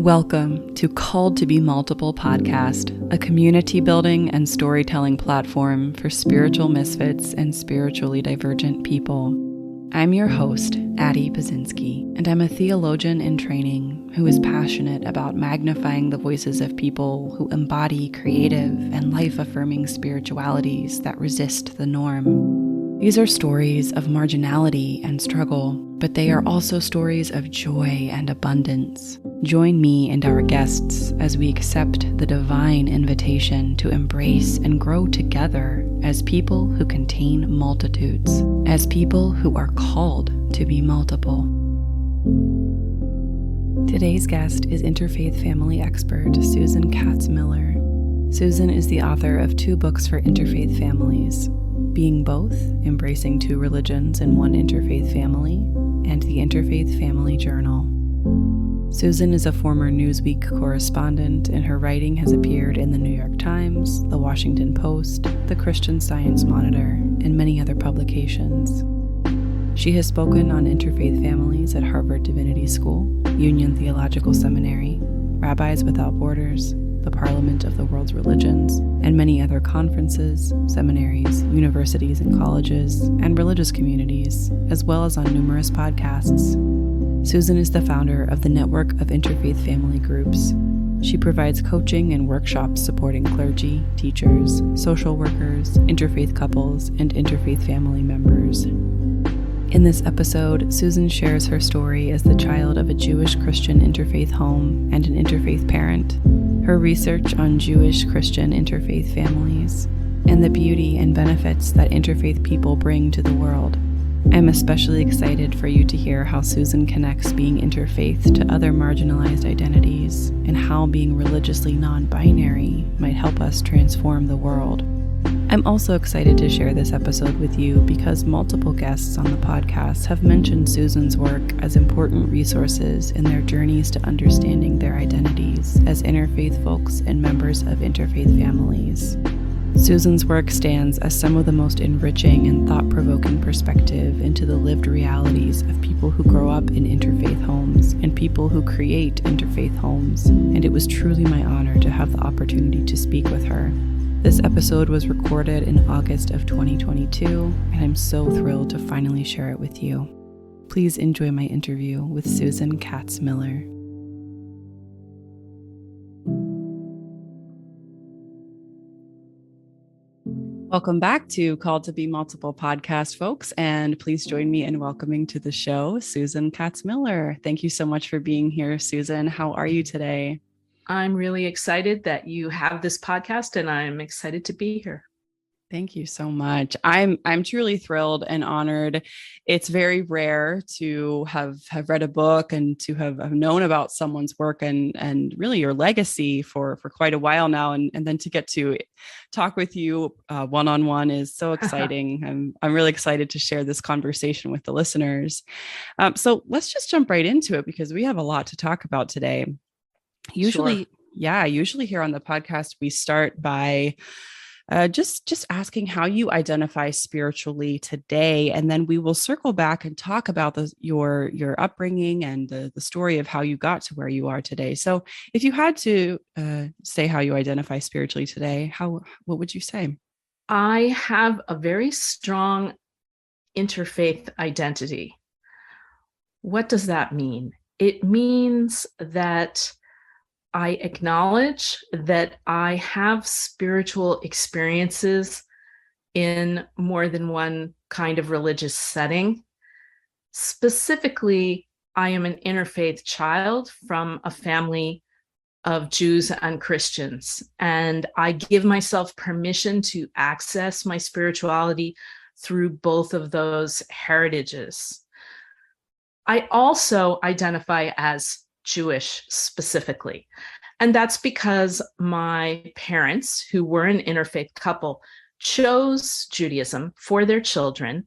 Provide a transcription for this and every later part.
Welcome to Called to Be Multiple podcast, a community building and storytelling platform for spiritual misfits and spiritually divergent people. I'm your host, Addie Bazinski, and I'm a theologian in training who is passionate about magnifying the voices of people who embody creative and life-affirming spiritualities that resist the norm. These are stories of marginality and struggle, but they are also stories of joy and abundance. Join me and our guests as we accept the divine invitation to embrace and grow together as people who contain multitudes, as people who are called to be multiple. Today's guest is Interfaith family expert Susan Katz Miller. Susan is the author of 2 books for interfaith families, Being Both, Embracing 2 Religions in One Interfaith Family, and the Interfaith Family Journal. Susan is a former Newsweek correspondent, and her writing has appeared in the New York Times, the Washington Post, the Christian Science Monitor, and many other publications. She has spoken on interfaith families at Harvard Divinity School, Union Theological Seminary, Rabbis Without Borders, the Parliament of the World's Religions, and many other conferences, seminaries, universities and colleges, and religious communities, as well as on numerous podcasts. Susan is the founder of the network of interfaith family groups. She provides coaching and workshops supporting clergy, teachers, social workers, interfaith couples, and interfaith family members. In this episode, Susan shares her story as the child of a Jewish Christian interfaith home and an interfaith parent, her research on Jewish Christian interfaith families, and the beauty and benefits that interfaith people bring to the world. I'm especially excited for you to hear how Susan connects being interfaith to other marginalized identities and how being religiously non-binary might help us transform the world. I'm also excited to share this episode with you because multiple guests on the podcast have mentioned Susan's work as important resources in their journeys to understanding their identities as interfaith folks and members of interfaith families. Susan's work stands as some of the most enriching and thought-provoking perspective into the lived realities of people who grow up in interfaith homes and people who create interfaith homes, and it was truly my honor to have the opportunity to speak with her. This episode was recorded in August of 2022, and I'm so thrilled to finally share it with you. Please enjoy my interview with Susan Katz Miller. Welcome back to Called to Be Multiple podcast, folks, and please join me in welcoming to the show Susan Katz Miller. Thank you so much for being here, Susan. How are you today? I'm really excited that you have this podcast, and I'm excited to be here. Thank you so much. I'm truly thrilled and honored. It's very rare to have read a book and to have known about someone's work and really your legacy for quite a while now. And then to get to talk with you one-on-one is so exciting. I'm really excited to share this conversation with the listeners. So let's just jump right into it because we have a lot to talk about today. Usually here on the podcast, we start by just asking how you identify spiritually today, and then we will circle back and talk about your upbringing and the story of how you got to where you are today. So, if you had to say how you identify spiritually today, what would you say? I have a very strong interfaith identity. What does that mean? It means that I acknowledge that I have spiritual experiences in more than one kind of religious setting. Specifically, I am an interfaith child from a family of Jews and Christians, and I give myself permission to access my spirituality through both of those heritages. I also identify as Jewish specifically. And that's because my parents, who were an interfaith couple, chose Judaism for their children.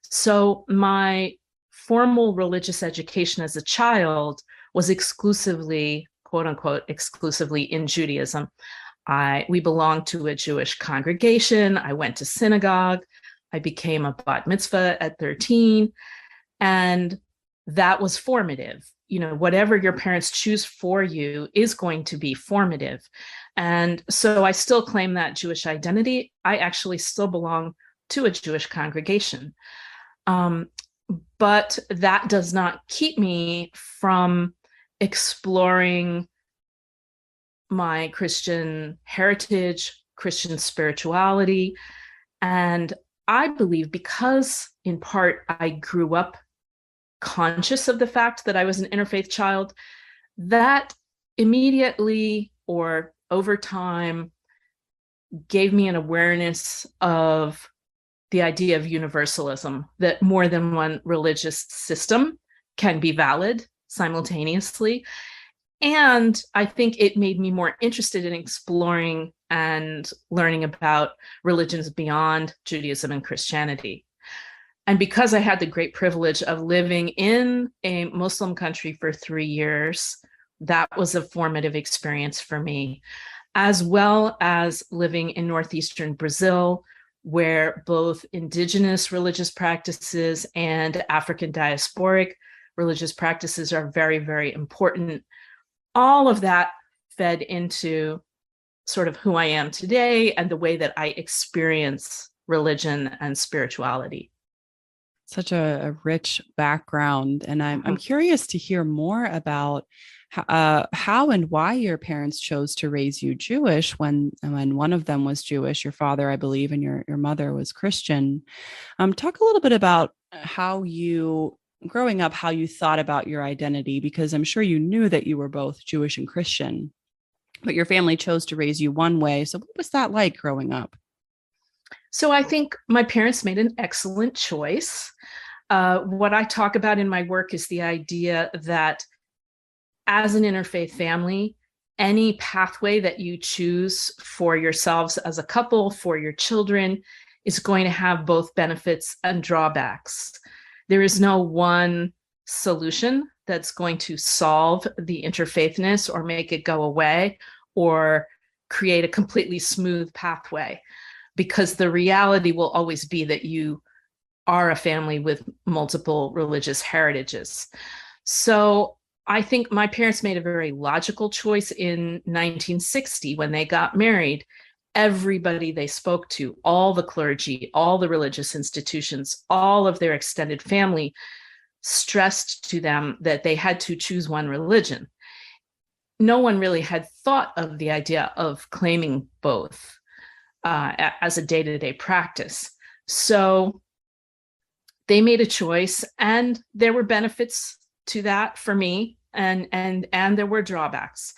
So my formal religious education as a child was exclusively, quote unquote, exclusively in Judaism. We belonged to a Jewish congregation. I went to synagogue. I became a bat mitzvah at 13. And that was formative. whatever your parents choose for you is going to be formative. And so I still claim that Jewish identity. I actually still belong to a Jewish congregation. But that does not keep me from exploring my Christian heritage, Christian spirituality. And I believe, because in part I grew up conscious of the fact that I was an interfaith child, that immediately or over time gave me an awareness of the idea of universalism, that more than one religious system can be valid simultaneously. And I think it made me more interested in exploring and learning about religions beyond Judaism and Christianity. And because I had the great privilege of living in a Muslim country for 3 years, that was a formative experience for me, as well as living in northeastern Brazil, where both indigenous religious practices and African diasporic religious practices are very, very important. All of that fed into sort of who I am today and the way that I experience religion and spirituality. Such a rich background. And I'm curious to hear more about how and why your parents chose to raise you Jewish when one of them was Jewish, your father, I believe, and your mother was Christian. Talk a little bit about how you, growing up, how you thought about your identity, because I'm sure you knew that you were both Jewish and Christian, but your family chose to raise you one way. So what was that like growing up? So I think my parents made an excellent choice. What I talk about in my work is the idea that as an interfaith family, any pathway that you choose for yourselves as a couple, for your children, is going to have both benefits and drawbacks. There is no one solution that's going to solve the interfaithness or make it go away or create a completely smooth pathway, because the reality will always be that you are a family with multiple religious heritages. So I think my parents made a very logical choice in 1960 when they got married. Everybody they spoke to, all the clergy, all the religious institutions, all of their extended family, stressed to them that they had to choose one religion. No one really had thought of the idea of claiming both as a day-to-day practice. So they made a choice, and there were benefits to that for me, and there were drawbacks.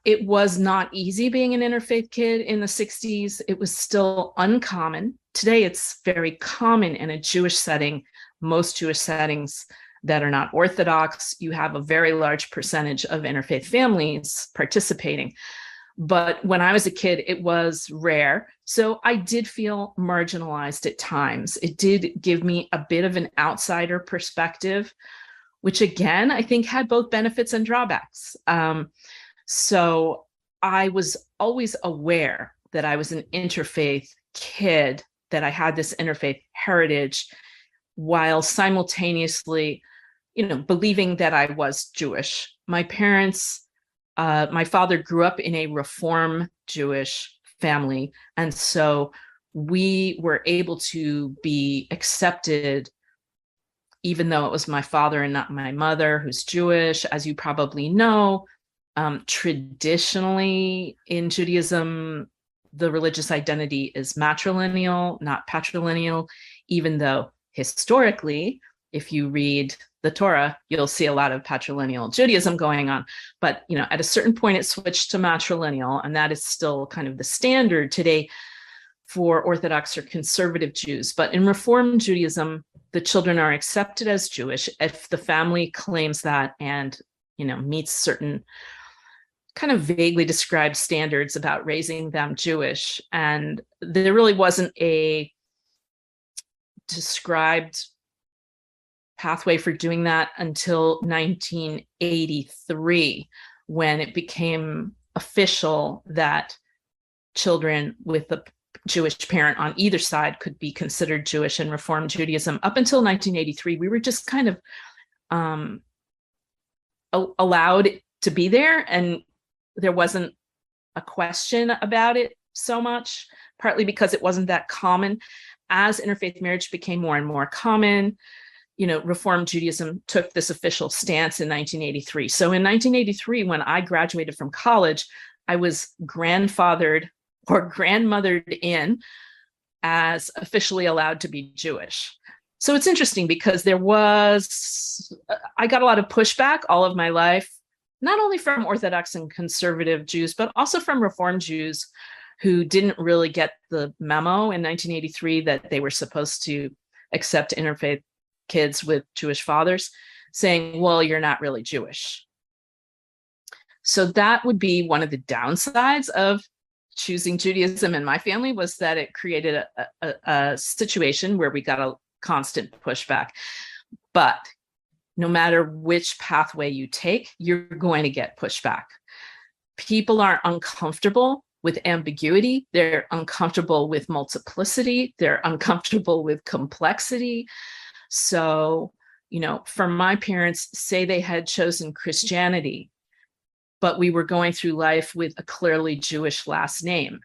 It was not easy being an interfaith kid in the 60s. It was still uncommon. Today, it's very common in a Jewish setting. Most Jewish settings that are not Orthodox, you have a very large percentage of interfaith families participating. But when I was a kid, it was rare. So I did feel marginalized at times. It did give me a bit of an outsider perspective, which again, I think had both benefits and drawbacks. So I was always aware that I was an interfaith kid, that I had this interfaith heritage, while simultaneously, believing that I was Jewish. My parents, my father grew up in a Reform Jewish family, and so we were able to be accepted, even though it was my father and not my mother who's Jewish. As you probably know, traditionally in Judaism, the religious identity is matrilineal, not patrilineal, even though historically, if you read the Torah, you'll see a lot of patrilineal Judaism going on. But, at a certain point, it switched to matrilineal, and that is still kind of the standard today for Orthodox or conservative Jews. But in Reform Judaism, the children are accepted as Jewish if the family claims that and, meets certain kind of vaguely described standards about raising them Jewish. And there really wasn't a described pathway for doing that until 1983, when it became official that children with a Jewish parent on either side could be considered Jewish in Reform Judaism. Up until 1983, we were just kind of allowed to be there, and there wasn't a question about it so much, partly because it wasn't that common. As interfaith marriage became more and more common, Reform Judaism took this official stance in 1983. So in 1983, when I graduated from college, I was grandfathered or grandmothered in as officially allowed to be Jewish. So it's interesting because I got a lot of pushback all of my life, not only from Orthodox and conservative Jews, but also from Reform Jews who didn't really get the memo in 1983 that they were supposed to accept interfaith kids with Jewish fathers, saying, well, you're not really Jewish. So that would be one of the downsides of choosing Judaism in my family, was that it created a situation where we got a constant pushback. But no matter which pathway you take, you're going to get pushback. People are uncomfortable with ambiguity. They're uncomfortable with multiplicity. They're uncomfortable with complexity. So, for my parents, say they had chosen Christianity, but we were going through life with a clearly Jewish last name,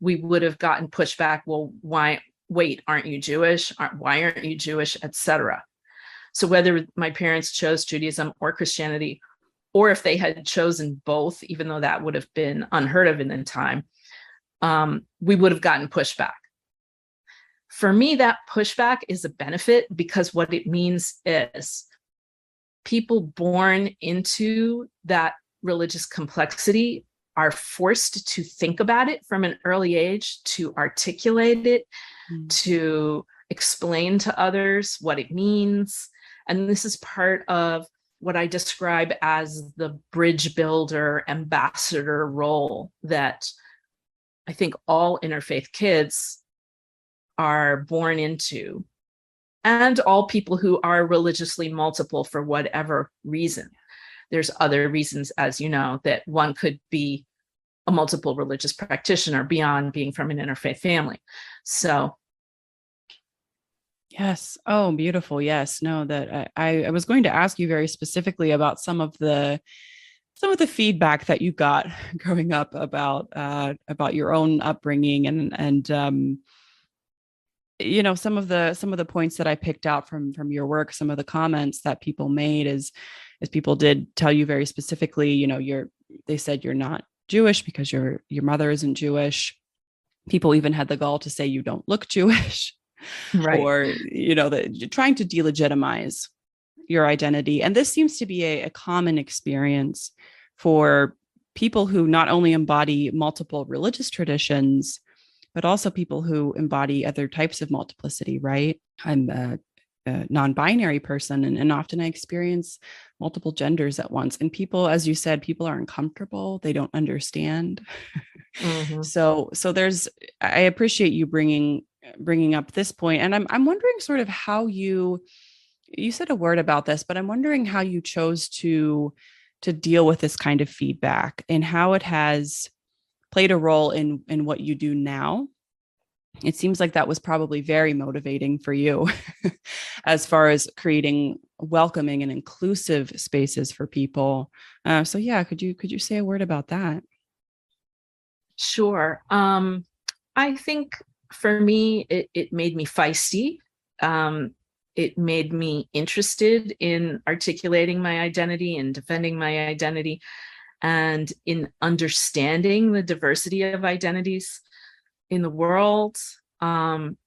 we would have gotten pushback. Well, why? Wait, aren't you Jewish? Why aren't you Jewish, etc. So whether my parents chose Judaism or Christianity, or if they had chosen both, even though that would have been unheard of in the time, we would have gotten pushback. For me, that pushback is a benefit, because what it means is people born into that religious complexity are forced to think about it from an early age, to articulate it, to explain to others what it means. And this is part of what I describe as the bridge builder, ambassador role that I think all interfaith kids are born into, and all people who are religiously multiple for whatever reason. There's other reasons, as you know, that one could be a multiple religious practitioner beyond being from an interfaith family. So yes. Oh, beautiful. Yes. No, that I was going to ask you very specifically about some of the feedback that you got growing up about your own upbringing, and some of the points that I picked out from your work, some of the comments that people made is people did tell you very specifically, they said you're not Jewish because your mother isn't Jewish. People even had the gall to say you don't look Jewish. Right. Or, that you're trying to delegitimize your identity. And this seems to be a common experience for people who not only embody multiple religious traditions, but also people who embody other types of multiplicity, right? I'm a non-binary person, and often I experience multiple genders at once. And people, as you said, people are uncomfortable. They don't understand. Mm-hmm. So I appreciate you bringing up this point. And I'm wondering sort of how you said a word about this, but I'm wondering how you chose to deal with this kind of feedback and how it has played a role in what you do now. It seems like that was probably very motivating for you as far as creating welcoming and inclusive spaces for people. So yeah, could you say a word about that? Sure. I think for me, it made me feisty. It made me interested in articulating my identity and defending my identity, and in understanding the diversity of identities in the world. And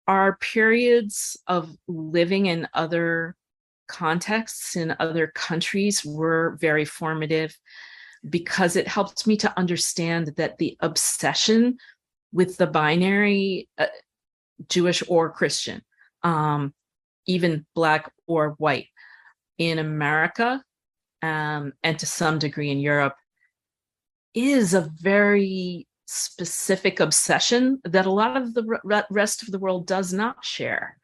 our periods of living in other contexts in other countries were very formative, because it helped me to understand that the obsession with the binary, Jewish or Christian, even Black or white, in America, and to some degree in Europe, is a very specific obsession that a lot of the rest of the world does not share.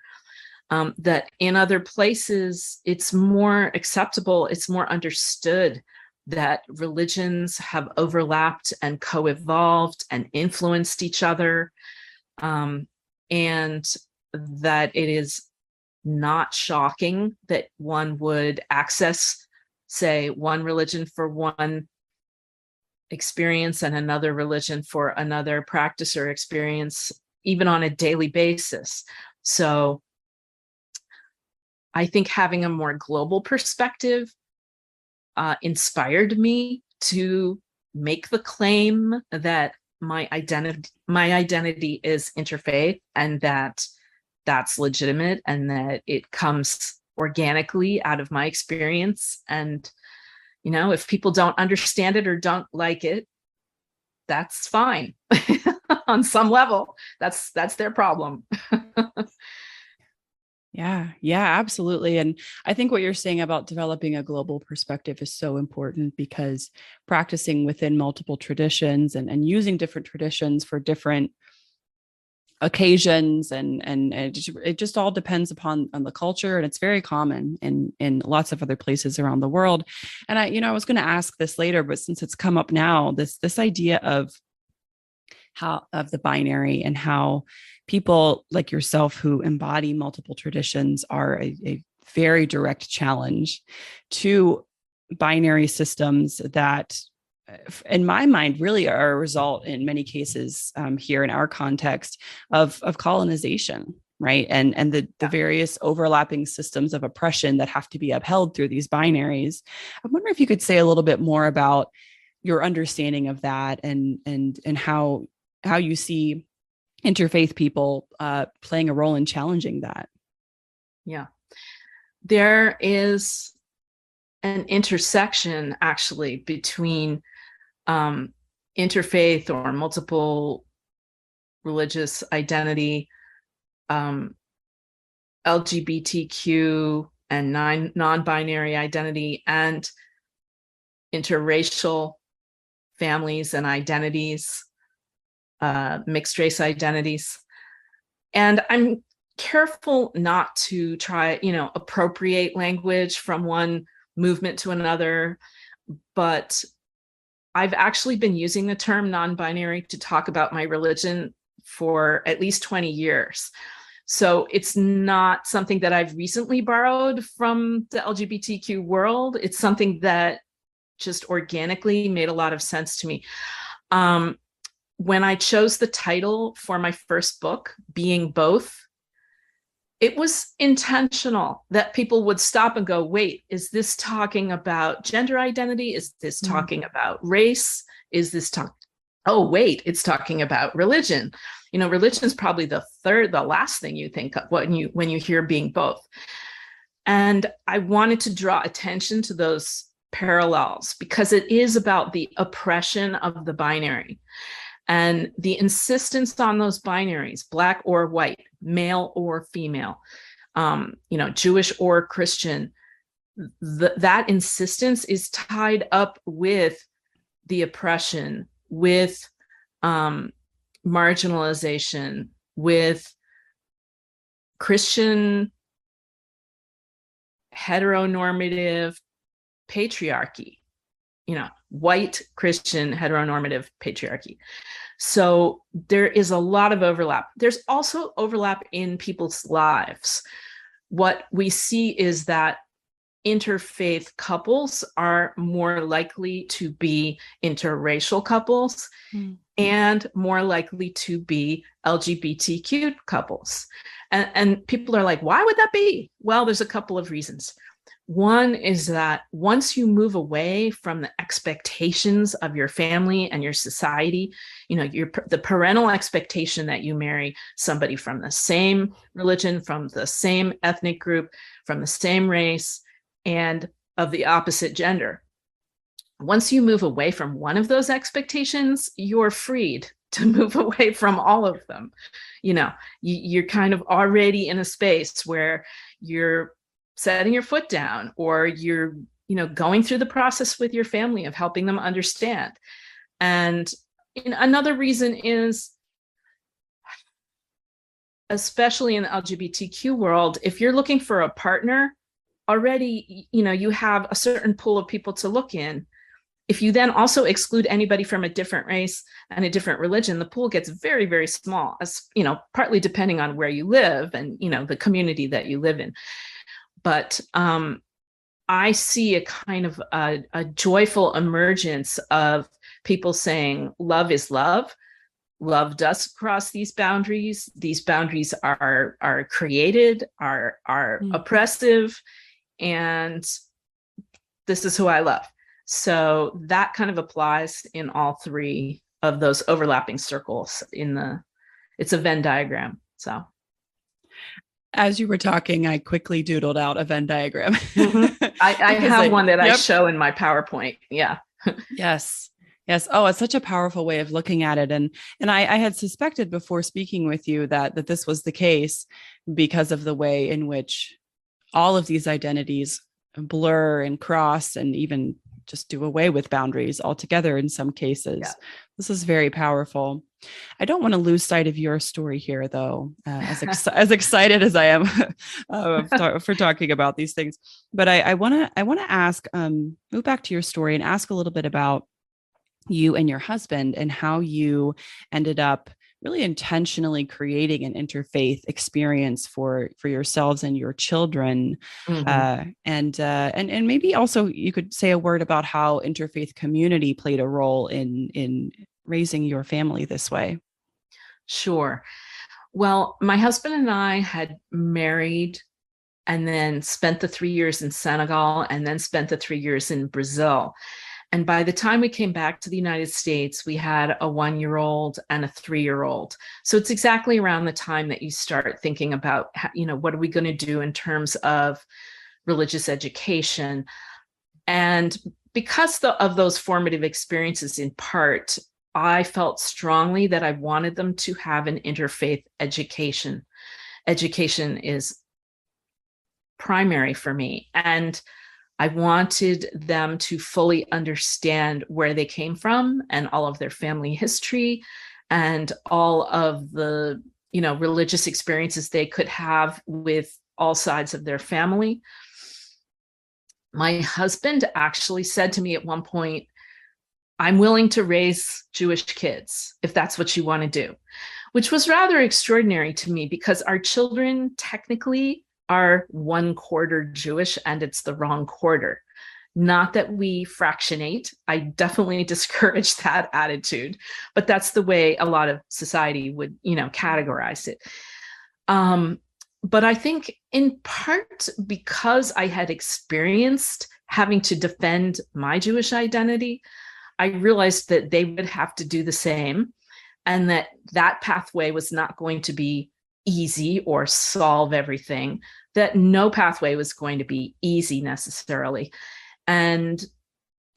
That in other places, it's more acceptable, it's more understood that religions have overlapped and co-evolved and influenced each other, and that it is not shocking that one would access, say, one religion for one experience and another religion for another practice or experience, even on a daily basis. So I think having a more global perspective inspired me to make the claim that my identity is interfaith, and that that's legitimate, and that it comes organically out of my experience. And if people don't understand it or don't like it, that's fine. On some level, that's their problem. Yeah, absolutely. And I think what you're saying about developing a global perspective is so important, because practicing within multiple traditions and using different traditions for different occasions, and it just all depends on the culture, and it's very common in lots of other places around the world. And I was going to ask this later, but since it's come up now, this idea of the binary, and how people like yourself who embody multiple traditions are a very direct challenge to binary systems that, in my mind, really are a result in many cases here in our context of colonization, right? And the various overlapping systems of oppression that have to be upheld through these binaries. I wonder if you could say a little bit more about your understanding of that, and how you see interfaith people playing a role in challenging that. Yeah. There is an intersection actually between interfaith or multiple religious identity, LGBTQ and non-binary identity, and interracial families and identities, mixed race identities. And I'm careful not to try, appropriate language from one movement to another, but I've actually been using the term non-binary to talk about my religion for at least 20 years. So it's not something that I've recently borrowed from the LGBTQ world. It's something that just organically made a lot of sense to me. When I chose the title for my first book, Being Both, it was intentional that people would stop and go, wait, is this talking about gender identity? Is this talking about race? Is this oh, wait, it's talking about religion. Religion is probably the last thing you think of when you hear being both. And I wanted to draw attention to those parallels, because it is about the oppression of the binary. And the insistence on those binaries, Black or white, male or female, Jewish or Christian, that insistence is tied up with the oppression, with marginalization, with Christian heteronormative patriarchy, white Christian heteronormative patriarchy. So there is a lot of overlap. There's also overlap in people's lives. What we see is that interfaith couples are more likely to be interracial couples and more likely to be LGBTQ couples. And people are like, why would that be? Well, there's a couple of reasons. One is that once you move away from the expectations of your family and your society, the parental expectation that you marry somebody from the same religion, from the same ethnic group, from the same race, and of the opposite gender. Once you move away from one of those expectations, you're freed to move away from all of them. You're kind of already in a space where you're setting your foot down, or you're, going through the process with your family of helping them understand. And another reason is, especially in the LGBTQ world, if you're looking for a partner, already, you have a certain pool of people to look in. if you then also exclude anybody from a different race and a different religion, the pool gets very, very small, as partly depending on where you live and the community that you live in. But I see a kind of a joyful emergence of people saying love is love. Love does cross these boundaries. These boundaries are created, are oppressive, and this is who I love. So that kind of applies in all three of those overlapping circles it's a Venn diagram. So as you were talking, I quickly doodled out a Venn diagram. Mm-hmm. I have one that I show in my PowerPoint. Yeah. Yes. Oh, it's such a powerful way of looking at it. And I had suspected before speaking with you that this was the case because of the way in which all of these identities blur and cross and even just do away with boundaries altogether in some cases. Yeah. This is very powerful. I don't want to lose sight of your story here, though, as excited as I am for talking about these things. But I want to ask, move back to your story and ask a little bit about you and your husband and how you ended up really intentionally creating an interfaith experience for yourselves and your children. Mm-hmm. And maybe also you could say a word about how interfaith community played a role in raising your family this way. Sure. Well, my husband and I had married and then spent the 3 years in Senegal and then spent the 3 years in Brazil. And by the time we came back to the United States, we had a 1-year-old and a 3-year-old. So it's exactly around the time that you start thinking about, what are we going to do in terms of religious education? And because of those formative experiences, in part, I felt strongly that I wanted them to have an interfaith education. Education is primary for me. And I wanted them to fully understand where they came from and all of their family history and all of the, religious experiences they could have with all sides of their family. My husband actually said to me at one point, I'm willing to raise Jewish kids if that's what you want to do, which was rather extraordinary to me because our children technically are 1/4 Jewish and it's the wrong quarter. Not that we fractionate. I definitely discourage that attitude, but that's the way a lot of society would, categorize it. But I think in part because I had experienced having to defend my Jewish identity, I realized that they would have to do the same and that pathway was not going to be easy or solve everything, that no pathway was going to be easy necessarily. And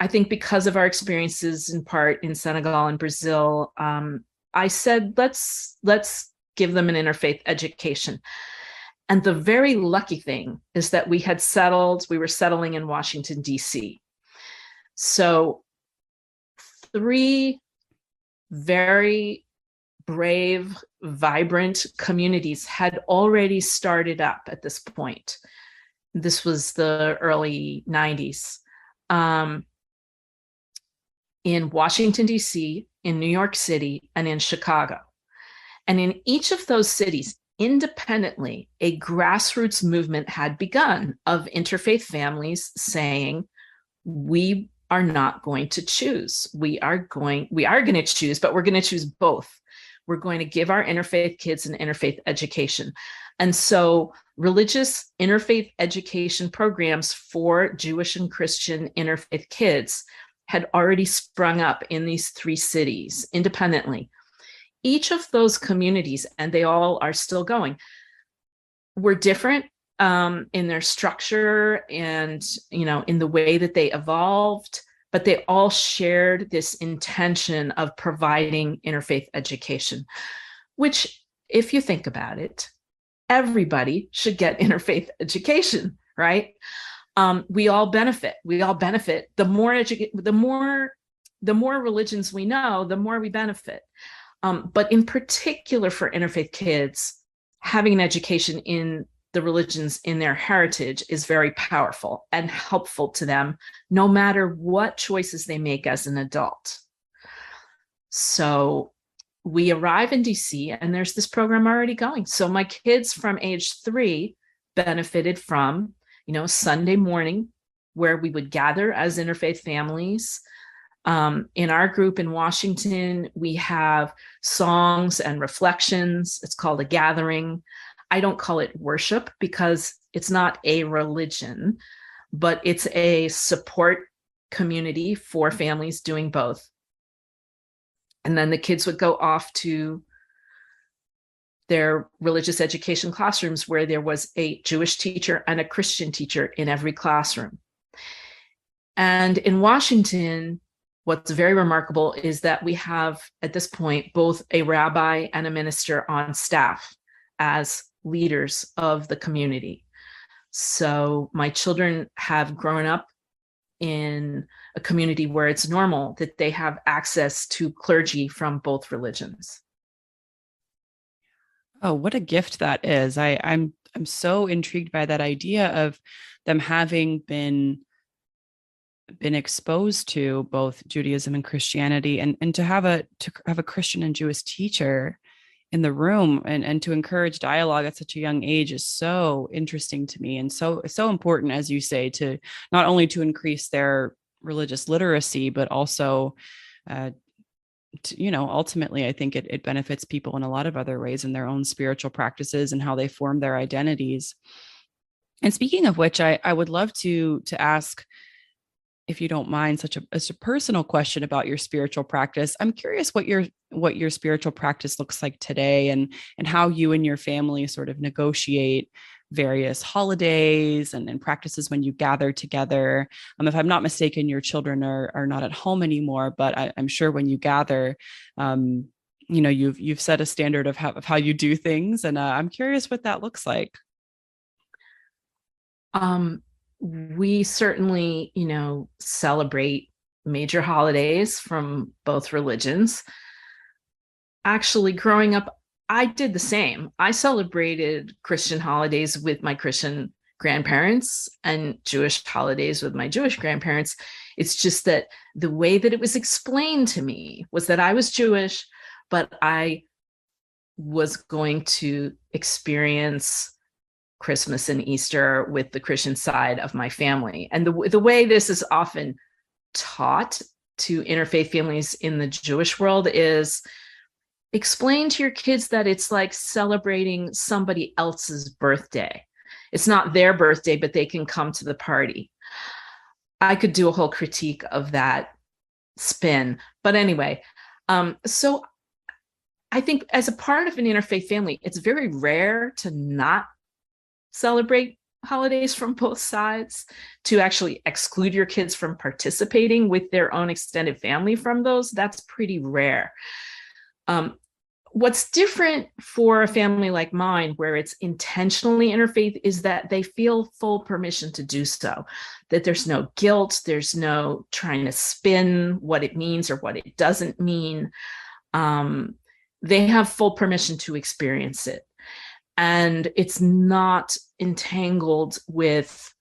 I think because of our experiences in part in Senegal and Brazil, I said, let's give them an interfaith education. And the very lucky thing is that we were settling in Washington, D.C. So 3 very brave, vibrant communities had already started up at this point. This was the early 90s. In Washington, D.C., in New York City, and in Chicago. And in each of those cities, independently, a grassroots movement had begun of interfaith families saying, we are not going to choose. We are going to choose, but we're going to choose both. We're going to give our interfaith kids an interfaith education. And so religious interfaith education programs for Jewish and Christian interfaith kids had already sprung up in these 3 cities independently. Each of those communities, and they all are still going, were different in their structure and, in the way that they evolved, but they all shared this intention of providing interfaith education, which, if you think about it, everybody should get interfaith education, right? We all benefit. The more religions we know, the more we benefit. But in particular for interfaith kids, having an education in the religions in their heritage is very powerful and helpful to them, no matter what choices they make as an adult. So we arrive in DC and there's this program already going. So my kids from age 3 benefited from, Sunday morning where we would gather as interfaith families. In our group in Washington, we have songs and reflections. It's called a gathering. I don't call it worship because it's not a religion, but it's a support community for families doing both. And then the kids would go off to their religious education classrooms where there was a Jewish teacher and a Christian teacher in every classroom. And in Washington, what's very remarkable is that we have, at this point, both a rabbi and a minister on staff as leaders of the community. So my children have grown up in a community where it's normal that they have access to clergy from both religions. Oh, what a gift that is. I'm so intrigued by that idea of them having been exposed to both Judaism and Christianity, and to have a Christian and Jewish teacher in the room and to encourage dialogue at such a young age is so interesting to me, and so important, as you say, to not only to increase their religious literacy, but also ultimately, I think it benefits people in a lot of other ways in their own spiritual practices and how they form their identities. And speaking of which, I would love to ask, if you don't mind, such a personal question about your spiritual practice. I'm curious what your spiritual practice looks like today, and how you and your family sort of negotiate various holidays and practices when you gather together. If I'm not mistaken, your children are not at home anymore, but I'm sure when you gather, you've set a standard of how you do things, and I'm curious what that looks like. We certainly, celebrate major holidays from both religions. Actually, growing up, I did the same. I celebrated Christian holidays with my Christian grandparents and Jewish holidays with my Jewish grandparents. It's just that the way that it was explained to me was that I was Jewish, but I was going to experience Christmas and Easter with the Christian side of my family. And the way this is often taught to interfaith families in the Jewish world is explain to your kids that it's like celebrating somebody else's birthday. It's not their birthday, but they can come to the party. I could do a whole critique of that spin. But anyway, so I think as a part of an interfaith family, it's very rare to not celebrate holidays from both sides, to actually exclude your kids from participating with their own extended family from those. That's pretty rare. What's different for a family like mine, where it's intentionally interfaith, is that they feel full permission to do so, that there's no guilt, there's no trying to spin what it means or what it doesn't mean. They have full permission to experience it. And it's not entangled with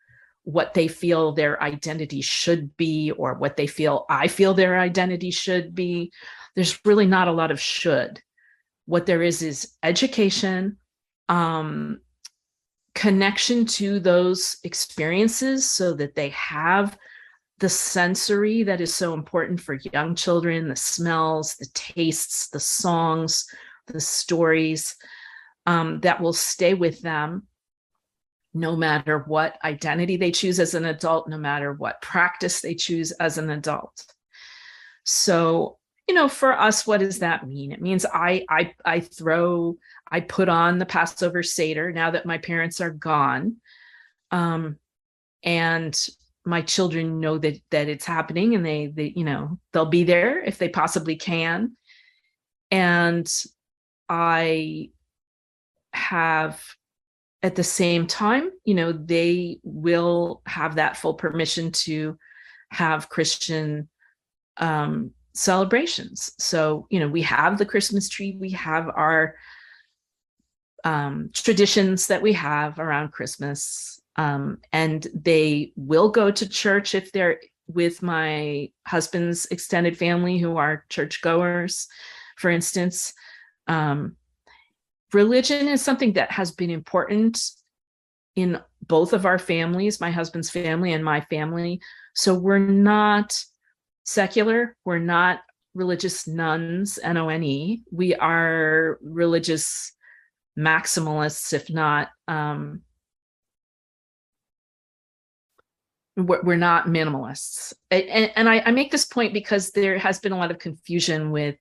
what they feel their identity should be, or what they feel I feel their identity should be. There's really not a lot of should. What there is education, connection to those experiences so that they have the sensory that is so important for young children, the smells, the tastes, the songs, the stories, that will stay with them no matter what identity they choose as an adult, no matter what practice they choose as an adult. So, for us, what does that mean? It means I put on the Passover Seder now that my parents are gone. And my children know that it's happening, and they they'll be there if they possibly can. And I have, at the same time, they will have that full permission to have Christian celebrations. So, we have the Christmas tree, we have our traditions that we have around Christmas. And they will go to church if they're with my husband's extended family who are churchgoers, for instance. Religion is something that has been important in both of our families, my husband's family and my family. So we're not secular. We're not religious nuns, N-O-N-E. We are religious maximalists, if not, we're not minimalists. And I make this point because there has been a lot of confusion with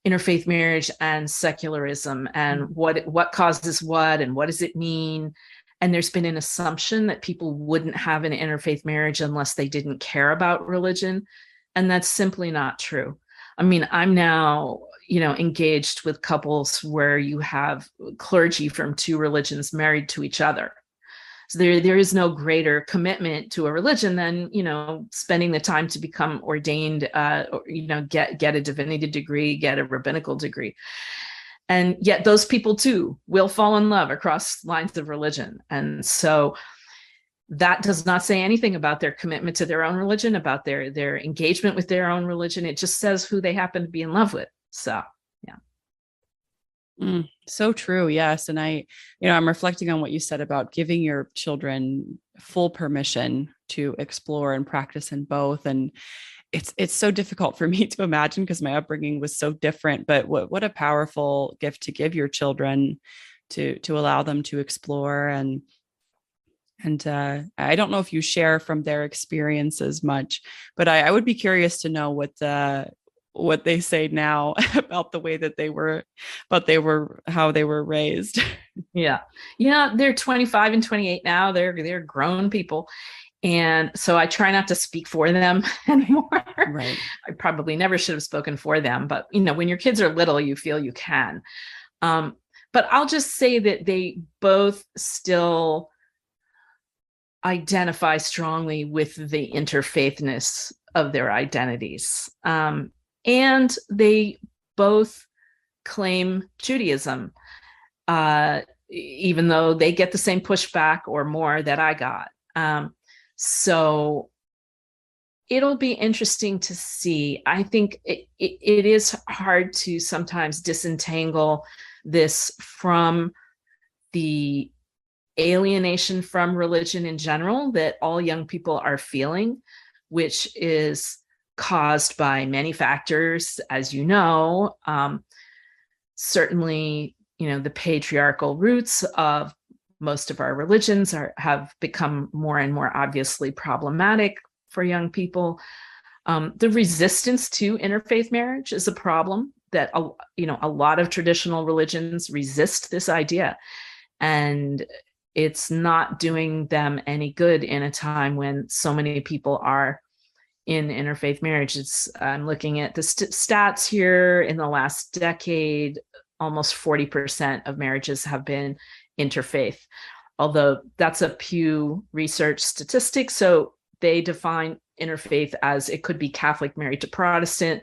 interfaith marriage and secularism and what causes what and what does it mean. And there's been an assumption that people wouldn't have an interfaith marriage unless they didn't care about religion. And that's simply not true. I mean, I'm now, engaged with couples where you have clergy from two religions married to each other. So there is no greater commitment to a religion than, spending the time to become ordained, get a divinity degree, get a rabbinical degree. And yet those people too will fall in love across lines of religion. And so that does not say anything about their commitment to their own religion, about their engagement with their own religion. It just says who they happen to be in love with. So, yeah. So true. Yes. And I'm reflecting on what you said about giving your children full permission to explore and practice in both. And it's so difficult for me to imagine because my upbringing was so different, but what a powerful gift to give your children to allow them to explore. And I don't know if you share from their experiences much, but I would be curious to know what they say now about the way that how they were raised. Yeah. They're 25 and 28 now. They're grown people. And so I try not to speak for them anymore. Right. I probably never should have spoken for them, but when your kids are little, you feel you can. But I'll just say that they both still identify strongly with the interfaithness of their identities. And they both claim Judaism, even though they get the same pushback or more that I got. So it'll be interesting to see. I think it is hard to sometimes disentangle this from the alienation from religion in general that all young people are feeling, which is caused by many factors, as you know. Certainly, the patriarchal roots of most of our religions have become more and more obviously problematic for young people. The resistance to interfaith marriage is a problem that a lot of traditional religions resist this idea, and it's not doing them any good in a time when so many people are in interfaith marriage. I'm looking at the stats here. In the last decade, almost 40% of marriages have been interfaith, although that's a Pew Research statistic. So they define interfaith as it could be Catholic married to Protestant.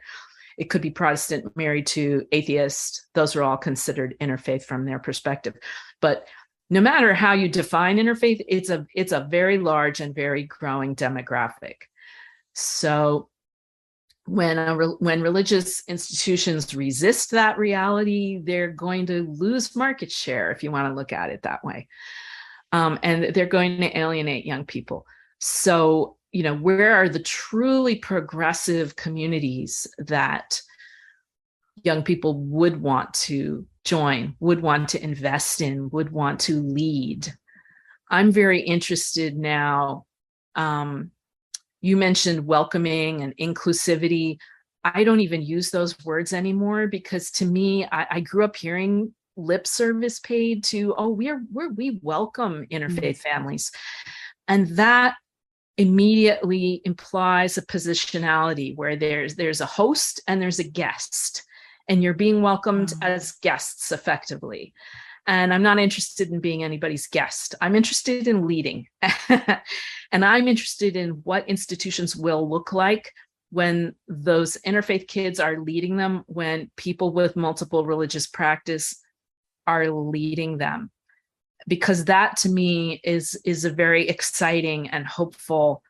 It could be Protestant married to atheist. Those are all considered interfaith from their perspective. But no matter how you define interfaith, it's a very large and very growing demographic. So when religious institutions resist that reality, they're going to lose market share, if you want to look at it that way. And they're going to alienate young people. So, where are the truly progressive communities that young people would want to join, would want to invest in, would want to lead? I'm very interested now. You mentioned welcoming and inclusivity. I don't even use those words anymore because to me, I grew up hearing lip service paid to, we welcome interfaith families. And that immediately implies a positionality where there's a host and there's a guest, and you're being welcomed as guests effectively. And I'm not interested in being anybody's guest. I'm interested in leading. And I'm interested in what institutions will look like when those interfaith kids are leading them, when people with multiple religious practice are leading them, because that to me is a very exciting and hopeful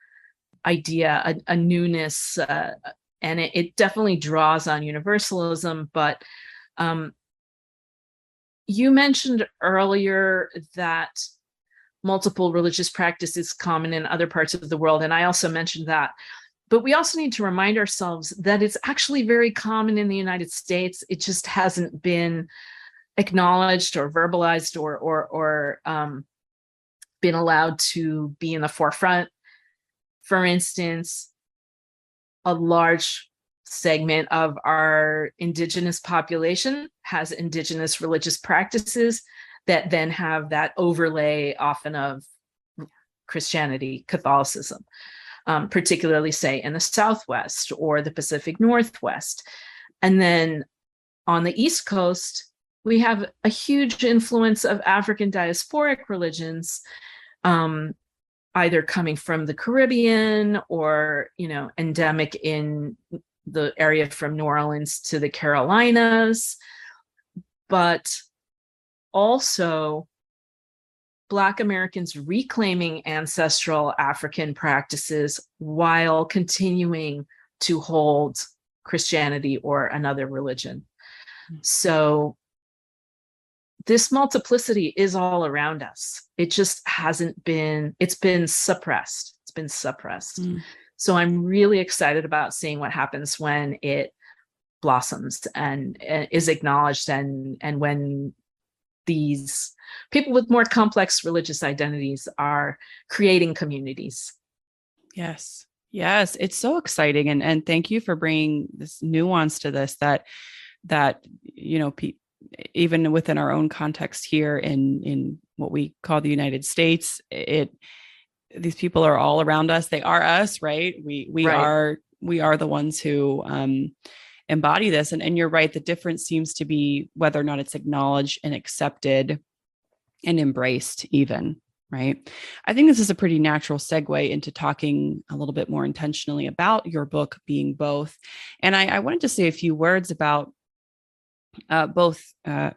idea, a newness, and it definitely draws on universalism. But you mentioned earlier that multiple religious practice is common in other parts of the world, and I also mentioned that. But we also need to remind ourselves that it's actually very common in the United States. It just hasn't been acknowledged or verbalized or been allowed to be in the forefront. For instance, a large segment of our indigenous population has indigenous religious practices that then have that overlay often of Christianity, Catholicism, particularly say in the Southwest or the Pacific Northwest. And then on the East Coast, we have a huge influence of African diasporic religions, either coming from the Caribbean or, endemic in the area from New Orleans to the Carolinas, but also Black Americans reclaiming ancestral African practices while continuing to hold Christianity or another religion. So this multiplicity is all around us. It just hasn't been, it's been suppressed. It's been suppressed. So I'm really excited about seeing what happens when it blossoms and is acknowledged, and when these people with more complex religious identities are creating communities. Yes. It's so exciting. And thank you for bringing this nuance to this that, even within our own context here in what we call the United States, these people are all around us. They are us, right? We right. we are the ones who embody this. And you're right. The difference seems to be whether or not it's acknowledged and accepted and embraced even, right? I think this is a pretty natural segue into talking a little bit more intentionally about your book, Being Both. And I wanted to say a few words about both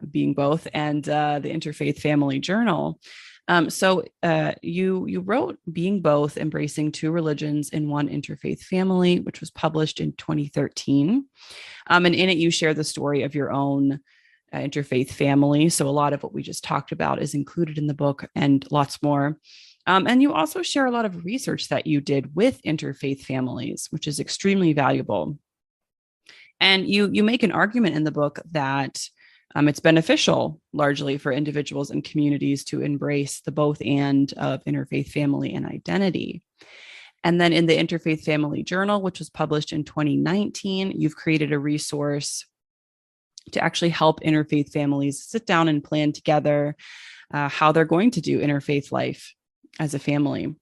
Being Both and the Interfaith Family Journal. So you wrote Being Both, Embracing Two Religions in One Interfaith Family, which was published in 2013. And in it, you share the story of your own interfaith family. So a lot of what we just talked about is included in the book and lots more. And you also share a lot of research that you did with interfaith families, which is extremely valuable. And you make an argument in the book that it's beneficial largely for individuals and communities to embrace the both and of interfaith family and identity. And then in the Interfaith Family Journal, which was published in 2019, you've created a resource to actually help interfaith families sit down and plan together how they're going to do interfaith life as a family.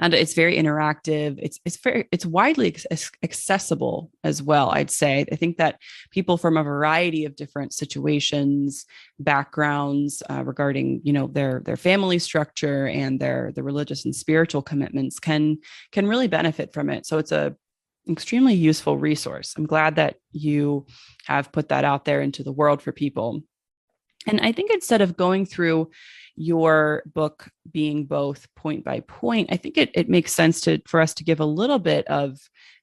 And it's very interactive. It's widely accessible as well, I'd say. I think that people from a variety of different situations, backgrounds regarding, their family structure and their religious and spiritual commitments can really benefit from it. So it's a extremely useful resource. I'm glad that you have put that out there into the world for people. And I think instead of going through your book Being Both point by point, I think it makes sense for us to give a little bit of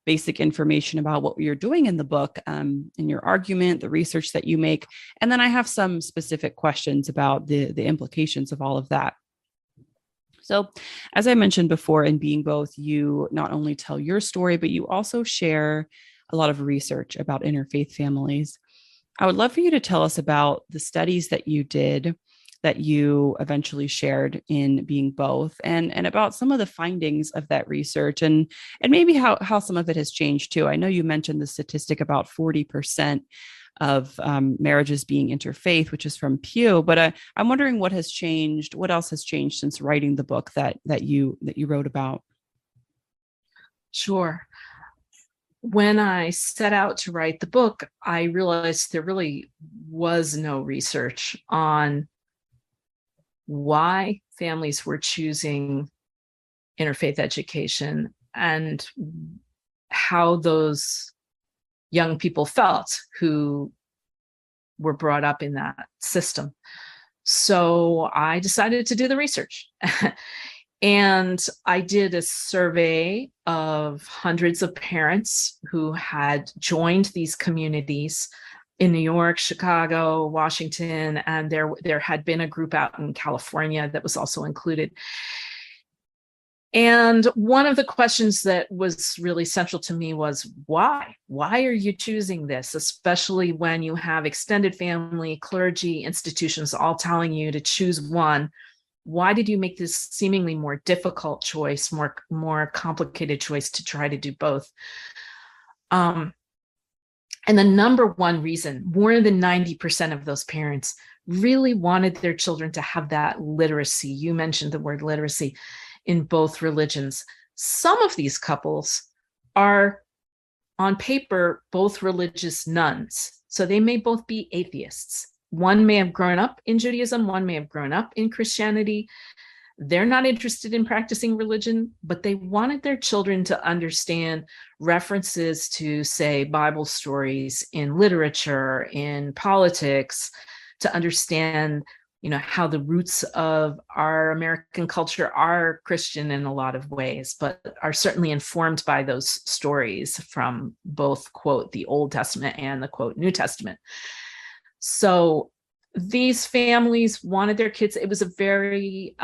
basic information about what you're doing in the book, in your argument, the research that you make. And then I have some specific questions about the implications of all of that. So as I mentioned before, in Being Both, you not only tell your story, but you also share a lot of research about interfaith families. I would love for you to tell us about the studies that you did that you eventually shared in Being Both, and about some of the findings of that research, and maybe how some of it has changed too. I know you mentioned the statistic about 40% of marriages being interfaith, which is from Pew, but I'm wondering what has changed, what else has changed since writing the book that you wrote about? Sure. When I set out to write the book, I realized there really was no research on why families were choosing interfaith education and how those young people felt who were brought up in that system. So I decided to do the research. And I did a survey of hundreds of parents who had joined these communities in New York, Chicago, Washington, and there had been a group out in California that was also included. And one of the questions that was really central to me was, why? Why are you choosing this, especially when you have extended family, clergy, institutions all telling you to choose one? Why did you make this seemingly more difficult choice, more complicated choice to try to do both? And the number one reason, more than 90% of those parents really wanted their children to have that literacy. You mentioned the word literacy in both religions. Some of these couples are, on paper, both religious nuns. So they may both be atheists. One may have grown up in Judaism, one may have grown up in Christianity. They're not interested in practicing religion, but they wanted their children to understand references to, say, Bible stories in literature, in politics, to understand, how the roots of our American culture are Christian in a lot of ways, but are certainly informed by those stories from both, quote, the Old Testament and the, quote, New Testament. So these families wanted their kids, it was a very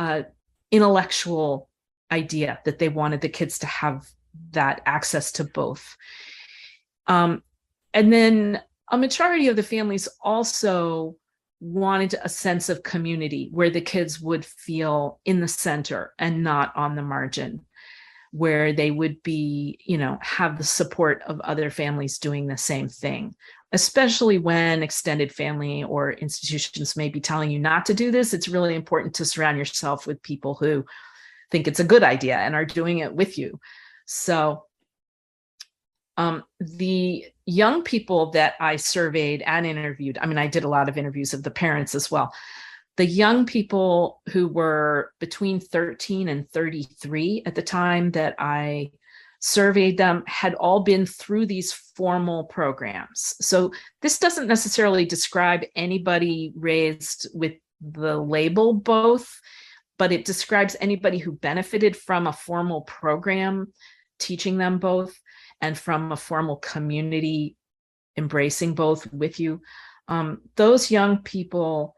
intellectual idea that they wanted the kids to have that access to both. And then a majority of the families also wanted a sense of community where the kids would feel in the center and not on the margin, where they would be, have the support of other families doing the same thing, especially when extended family or institutions may be telling you not to do this. It's really important to surround yourself with people who think it's a good idea and are doing it with you. So the young people that I surveyed and interviewed, I did a lot of interviews of the parents as well. The young people who were between 13 and 33 at the time that I surveyed them had all been through these formal programs. So this doesn't necessarily describe anybody raised with the label both, but it describes anybody who benefited from a formal program teaching them both, and from a formal community embracing both with you. Those young people,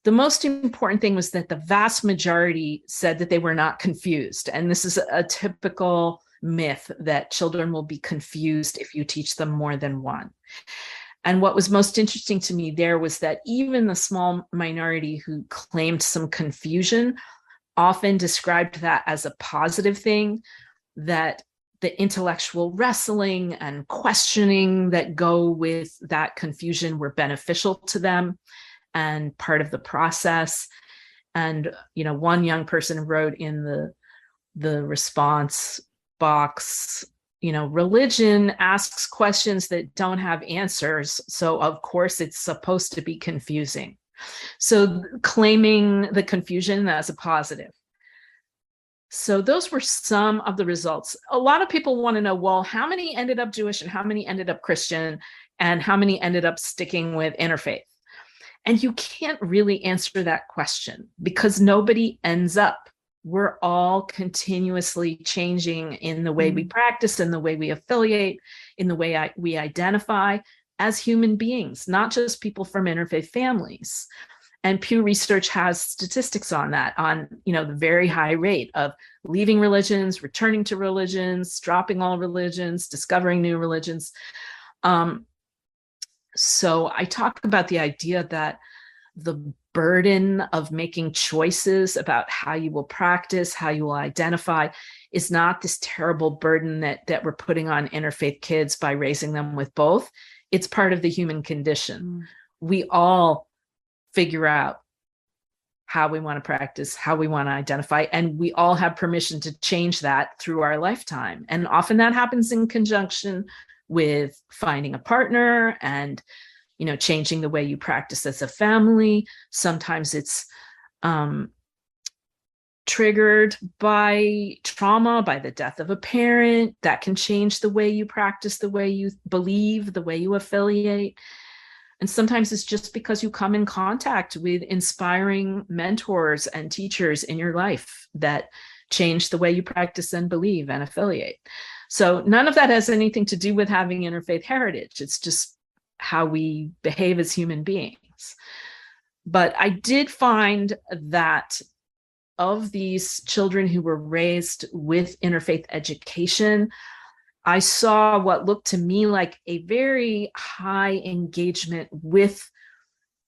the most important thing was that the vast majority said that they were not confused. And this is a typical myth that children will be confused if you teach them more than one. And what was most interesting to me there was that even the small minority who claimed some confusion often described that as a positive thing, that the intellectual wrestling and questioning that go with that confusion were beneficial to them and part of the process. And, one young person wrote in the response box, religion asks questions that don't have answers. So of course it's supposed to be confusing. So claiming the confusion as a positive. So those were some of the results. A lot of people want to know, well, how many ended up Jewish and how many ended up Christian and how many ended up sticking with interfaith? And you can't really answer that question because nobody ends up. We're all continuously changing in the way we practice, in the way we affiliate, in the way we identify as human beings, not just people from interfaith families. And Pew Research has statistics on that, on the very high rate of leaving religions, returning to religions, dropping all religions, discovering new religions. So I talk about the idea that the burden of making choices about how you will practice, how you will identify, is not this terrible burden that we're putting on interfaith kids by raising them with both. It's part of the human condition. We all figure out how we want to practice, how we want to identify, and we all have permission to change that through our lifetime. And often that happens in conjunction with finding a partner and, changing the way you practice as a family. Sometimes it's triggered by trauma, by the death of a parent. That can change the way you practice, the way you believe, the way you affiliate. And sometimes it's just because you come in contact with inspiring mentors and teachers in your life that change the way you practice and believe and affiliate. So none of that has anything to do with having interfaith heritage. It's just how we behave as human beings. But I did find that of these children who were raised with interfaith education, I saw what looked to me like a very high engagement with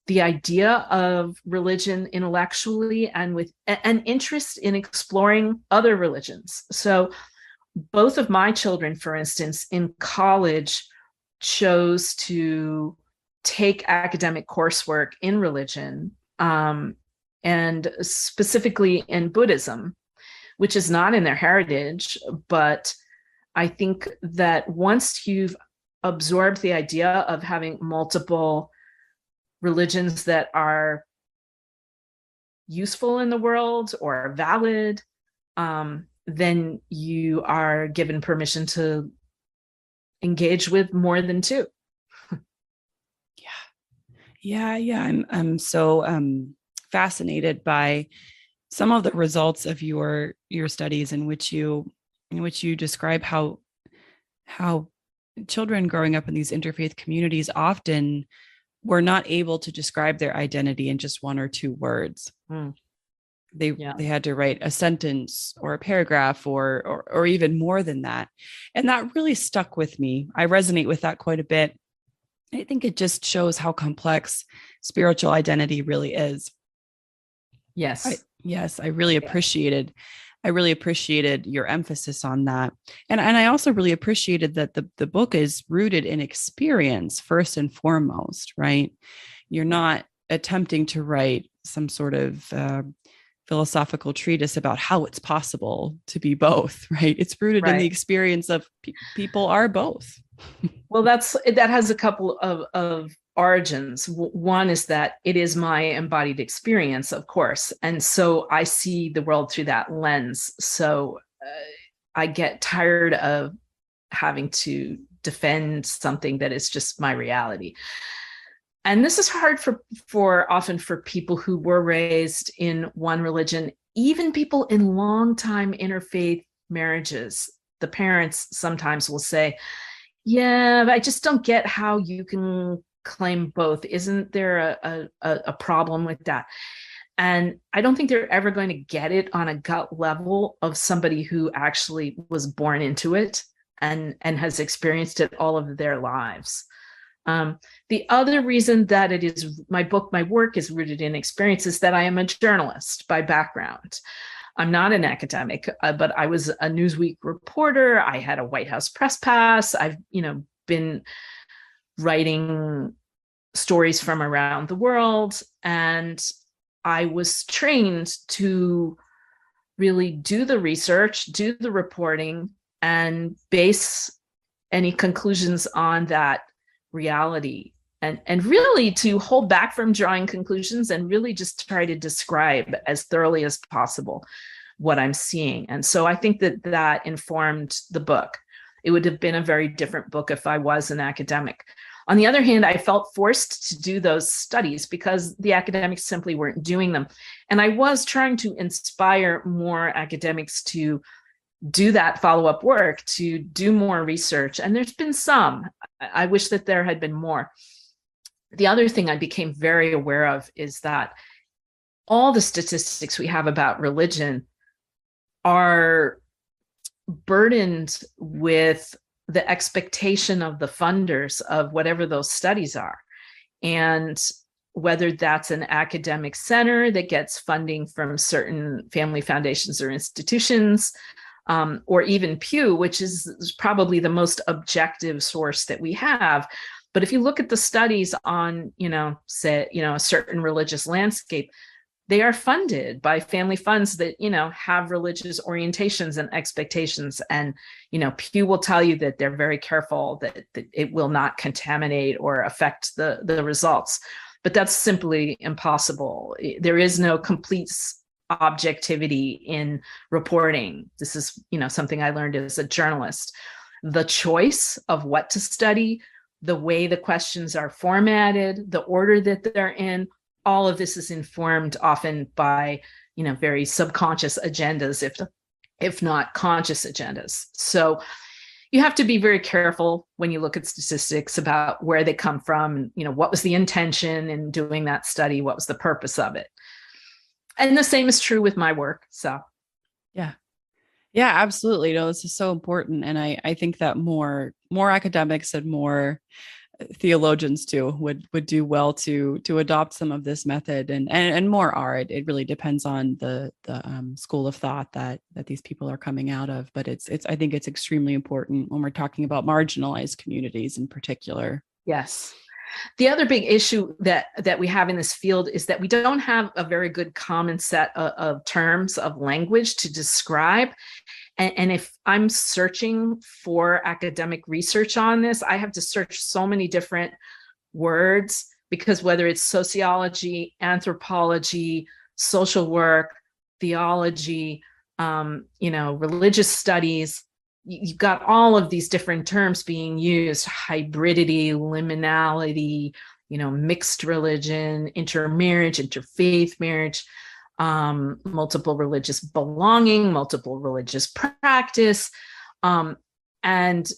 the idea of religion intellectually and with an interest in exploring other religions. So both of my children, for instance, in college chose to take academic coursework in religion, and specifically in Buddhism, which is not in their heritage. But I think that once you've absorbed the idea of having multiple religions that are useful in the world or valid, then you are given permission to engage with more than two. Yeah. I'm so fascinated by some of the results of your studies in which you describe how children growing up in these interfaith communities often were not able to describe their identity in just one or two words. They had to write a sentence or a paragraph or even more than that. And that really stuck with me. I resonate with that quite a bit. I think it just shows how complex spiritual identity really is. Yes. I really appreciated your emphasis on that. And I also really appreciated that the book is rooted in experience first and foremost, right? You're not attempting to write some sort of philosophical treatise about how it's possible to be both, right? It's rooted in the experience of people are both. Well, that has a couple of origins. One is that it is my embodied experience, of course. And so I see the world through that lens. So I get tired of having to defend something that is just my reality. And this is hard often for people who were raised in one religion, even people in long-time interfaith marriages. The parents sometimes will say, yeah, but I just don't get how you can claim both. Isn't there a problem with that? And I don't think they're ever going to get it on a gut level of somebody who actually was born into it and has experienced it all of their lives. The other reason that it is my work is rooted in experience is that I am a journalist by background. I'm not an academic, but I was a Newsweek reporter. I had a White House press pass. I've, been writing stories from around the world. And I was trained to really do the research, do the reporting, and base any conclusions on that reality. And really to hold back from drawing conclusions and really just try to describe as thoroughly as possible what I'm seeing. And so I think that informed the book. It would have been a very different book if I was an academic. On the other hand, I felt forced to do those studies because the academics simply weren't doing them. And I was trying to inspire more academics to do that follow-up work, to do more research. And there's been some. I wish that there had been more. The other thing I became very aware of is that all the statistics we have about religion are burdened with the expectation of the funders of whatever those studies are. And whether that's an academic center that gets funding from certain family foundations or institutions, or even Pew, which is probably the most objective source that we have. But if you look at the studies on, a certain religious landscape, they are funded by family funds that, have religious orientations and expectations. And, Pew will tell you that they're very careful that it will not contaminate or affect the results. But that's simply impossible. There is no complete objectivity in reporting. This is, something I learned as a journalist. The choice of what to study the way the questions are formatted, the order that they're in. All of this is informed often by, very subconscious agendas, if not conscious agendas. So you have to be very careful when you look at statistics about where they come from, what was the intention in doing that study, what was the purpose of it. And the same is true with my work. So yeah, absolutely. This is so important. And I think that more academics and more theologians too would do well to adopt some of this method, and more are. It really depends on the school of thought that these people are coming out of. But it's I think it's extremely important when we're talking about marginalized communities in particular. Yes. The other big issue that we have in this field is that we don't have a very good common set of terms of language to describe. And if I'm searching for academic research on this, I have to search so many different words, because whether it's sociology, anthropology, social work, theology, religious studies, you've got all of these different terms being used: hybridity, liminality, mixed religion, intermarriage, interfaith marriage, multiple religious belonging, multiple religious practice. And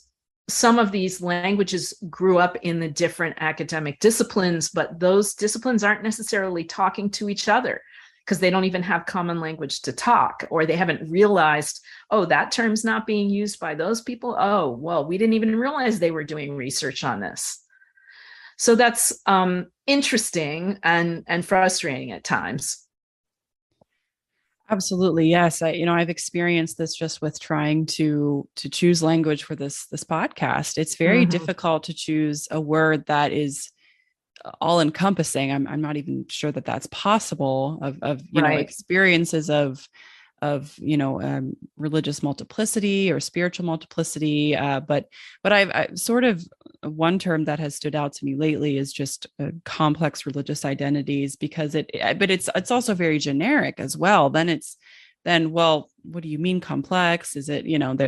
some of these languages grew up in the different academic disciplines, but those disciplines aren't necessarily talking to each other, because they don't even have common language to talk, or they haven't realized, oh, that term's not being used by those people. Oh, well, we didn't even realize they were doing research on this. So that's interesting and frustrating at times. Absolutely. Yes. I've experienced this just with trying to choose language for this podcast. It's very difficult to choose a word that is all encompassing. I'm not even sure that that's possible of experiences of religious multiplicity or spiritual multiplicity. But I've sort of, one term that has stood out to me lately is just complex religious identities, because it's also very generic as well. Well, what do you mean complex? Is it,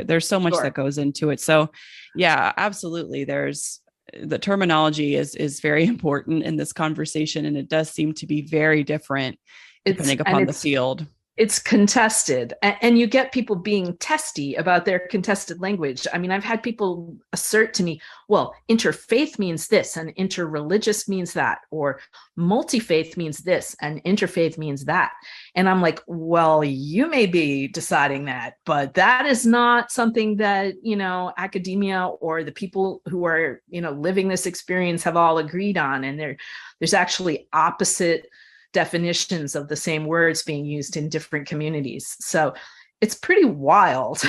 there's so much that goes into it. So yeah, absolutely. The terminology is very important in this conversation, and it does seem to be very different depending upon the field. It's contested, and you get people being testy about their contested language. I mean, I've had people assert to me, well, interfaith means this and interreligious means that, or multi-faith means this and interfaith means that. And I'm like, well, you may be deciding that, but that is not something that, academia or the people who are, living this experience have all agreed on. And there's actually opposite definitions of the same words being used in different communities. So it's pretty wild.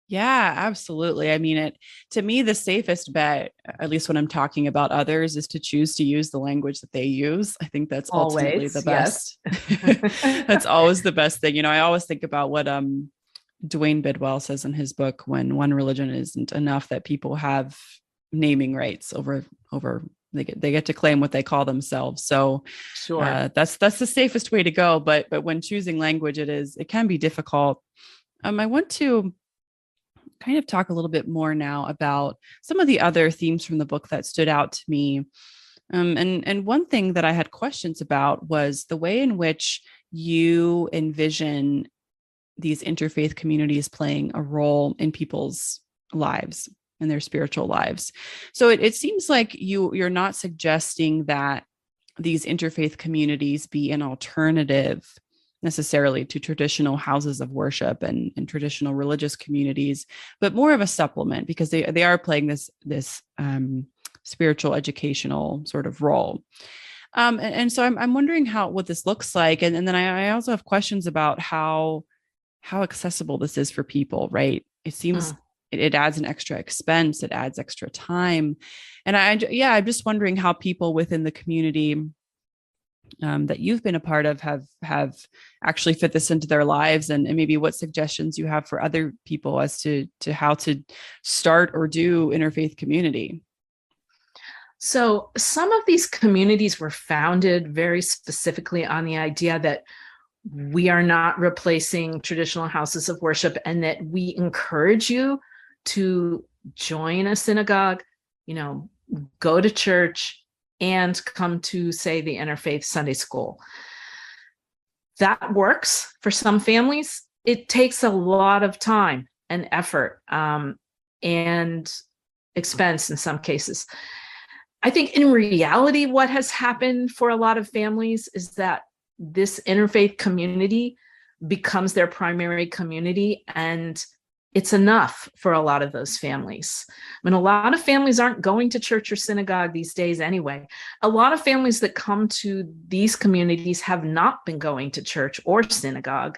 Yeah, absolutely. I mean, to me, the safest bet, at least when I'm talking about others, is to choose to use the language that they use. I think that's ultimately the best. Yes. That's always the best thing. I always think about what Dwayne Bidwell says in his book, when one religion isn't enough, that people have naming rights over they get to claim what they call themselves. So sure. That's the safest way to go. But when choosing language, it can be difficult. I want to kind of talk a little bit more now about some of the other themes from the book that stood out to me. And one thing that I had questions about was the way in which you envision these interfaith communities playing a role in people's lives, in their spiritual lives. So it seems like you're not suggesting that these interfaith communities be an alternative necessarily to traditional houses of worship and traditional religious communities, but more of a supplement, because they are playing this spiritual educational sort of role. And so I'm wondering what this looks like. And then I also have questions about how accessible this is for people, right? It seems it adds an extra expense, it adds extra time. And I'm just wondering how people within the community that you've been a part of have actually fit this into their lives, and maybe what suggestions you have for other people as to how to start or do interfaith community. So some of these communities were founded very specifically on the idea that we are not replacing traditional houses of worship, and that we encourage you to join a synagogue, go to church and come to, say, the Interfaith Sunday School. That works for some families. It takes a lot of time and effort and expense in some cases. I think in reality, what has happened for a lot of families is that this interfaith community becomes their primary community, and it's enough for a lot of those families. I mean, a lot of families aren't going to church or synagogue these days anyway. A lot of families that come to these communities have not been going to church or synagogue,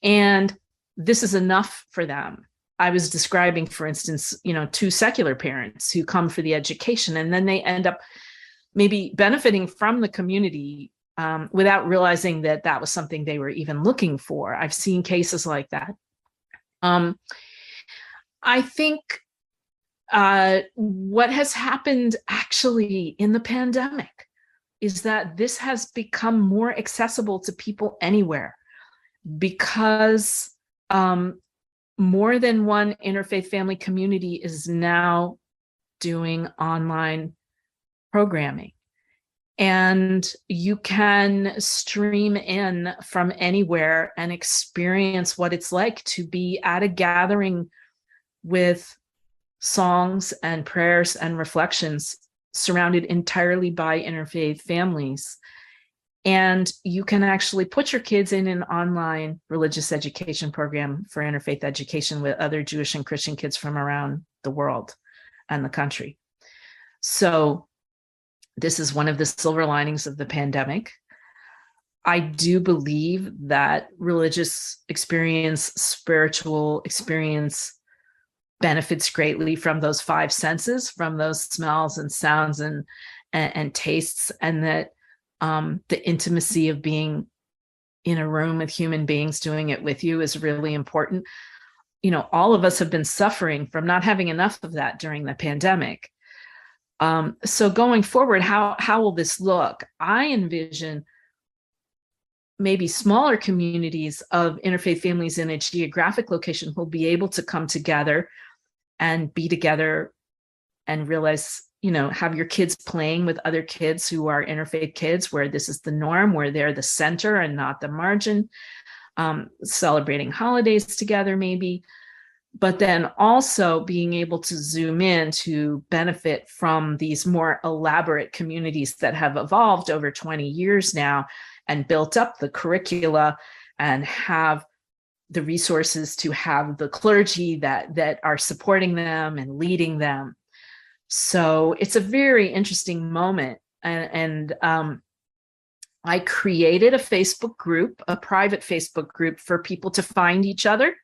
and this is enough for them. I was describing, for instance, two secular parents who come for the education, and then they end up maybe benefiting from the community without realizing that that was something they were even looking for. I've seen cases like that. I think what has happened actually in the pandemic is that this has become more accessible to people anywhere, because more than one interfaith family community is now doing online programming. And you can stream in from anywhere and experience what it's like to be at a gathering with songs and prayers and reflections surrounded entirely by interfaith families. And you can actually put your kids in an online religious education program for interfaith education with other Jewish and Christian kids from around the world and the country. So this is one of the silver linings of the pandemic. I do believe that religious experience, spiritual experience benefits greatly from those five senses, from those smells and sounds and tastes, and that the intimacy of being in a room with human beings doing it with you is really important. All of us have been suffering from not having enough of that during the pandemic. So going forward, how will this look? I envision maybe smaller communities of interfaith families in a geographic location will be able to come together and be together and realize, have your kids playing with other kids who are interfaith kids, where this is the norm, where they're the center and not the margin, celebrating holidays together maybe, but then also being able to zoom in to benefit from these more elaborate communities that have evolved over 20 years now and built up the curricula and have the resources to have the clergy that are supporting them and leading them. So it's a very interesting moment. And I created a Facebook group, a private Facebook group for people to find each other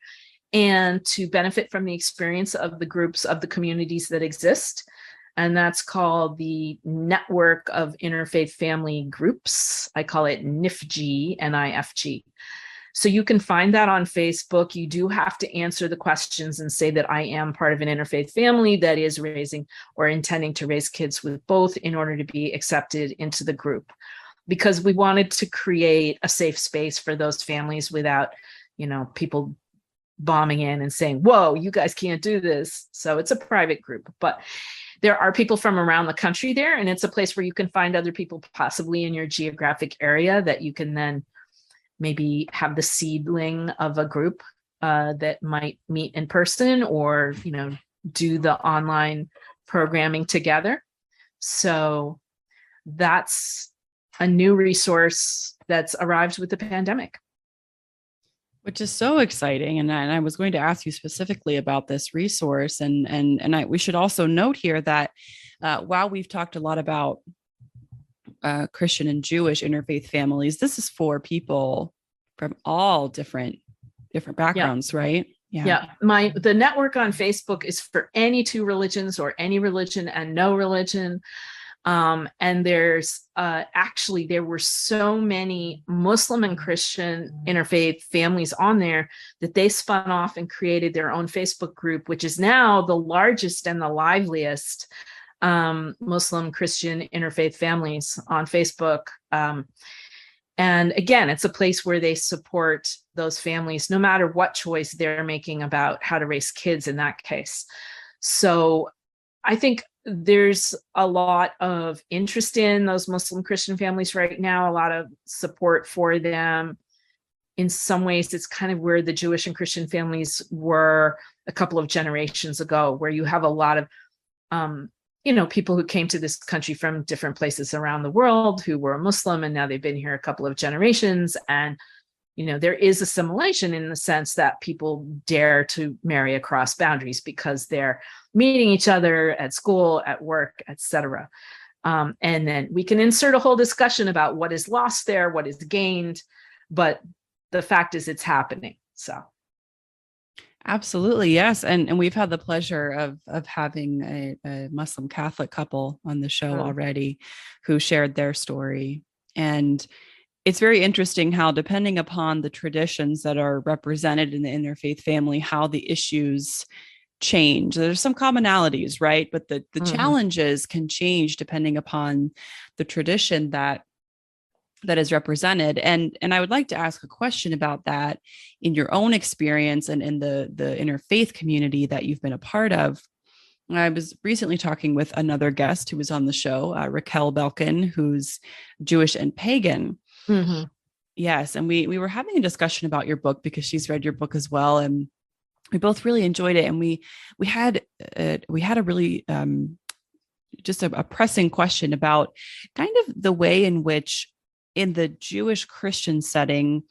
and to benefit from the experience of the groups of the communities that exist. And that's called the Network of Interfaith Family Groups. I call it NIFG, NIFG. So you can find that on Facebook. You do have to answer the questions and say that I am part of an interfaith family that is raising or intending to raise kids with both in order to be accepted into the group, because we wanted to create a safe space for those families without, people bombing in and saying, whoa, you guys can't do this. So it's a private group, but there are people from around the country there, and it's a place where you can find other people possibly in your geographic area that you can then maybe have the seedling of a group that might meet in person or, do the online programming together. So that's a new resource that's arrived with the pandemic. Which is so exciting. And I was going to ask you specifically about this resource. We should also note here that while we've talked a lot about Christian and Jewish interfaith families, this is for people from all different backgrounds, right? Yeah. The network on Facebook is for any two religions or any religion and no religion. And there's there were so many Muslim and Christian interfaith families on there that they spun off and created their own Facebook group, which is now the largest and the liveliest Muslim Christian interfaith families on Facebook. And again, it's a place where they support those families, no matter what choice they're making about how to raise kids in that case. So I think there's a lot of interest in those Muslim Christian families right now, a lot of support for them. In some ways, it's kind of where the Jewish and Christian families were a couple of generations ago, where you have a lot of, people who came to this country from different places around the world who were Muslim, and now they've been here a couple of generations. And, there is assimilation in the sense that people dare to marry across boundaries because they're meeting each other at school, at work, etc. And then we can insert a whole discussion about what is lost there, what is gained, but the fact is it's happening. So. Absolutely. Yes. And we've had the pleasure of having a Muslim Catholic couple on the show already who shared their story. And it's very interesting how, depending upon the traditions that are represented in the interfaith family, how the issues change. There's some commonalities, right? But the challenges can change depending upon the tradition that is represented. And I would like to ask a question about that in your own experience and in the interfaith community that you've been a part of. I was recently talking with another guest who was on the show, Raquel Belkin, who's Jewish and pagan. Mm-hmm. Yes. And we were having a discussion about your book because she's read your book as well. And we both really enjoyed it. And we had a really just a pressing question about kind of the way in which, in the Jewish Christian setting,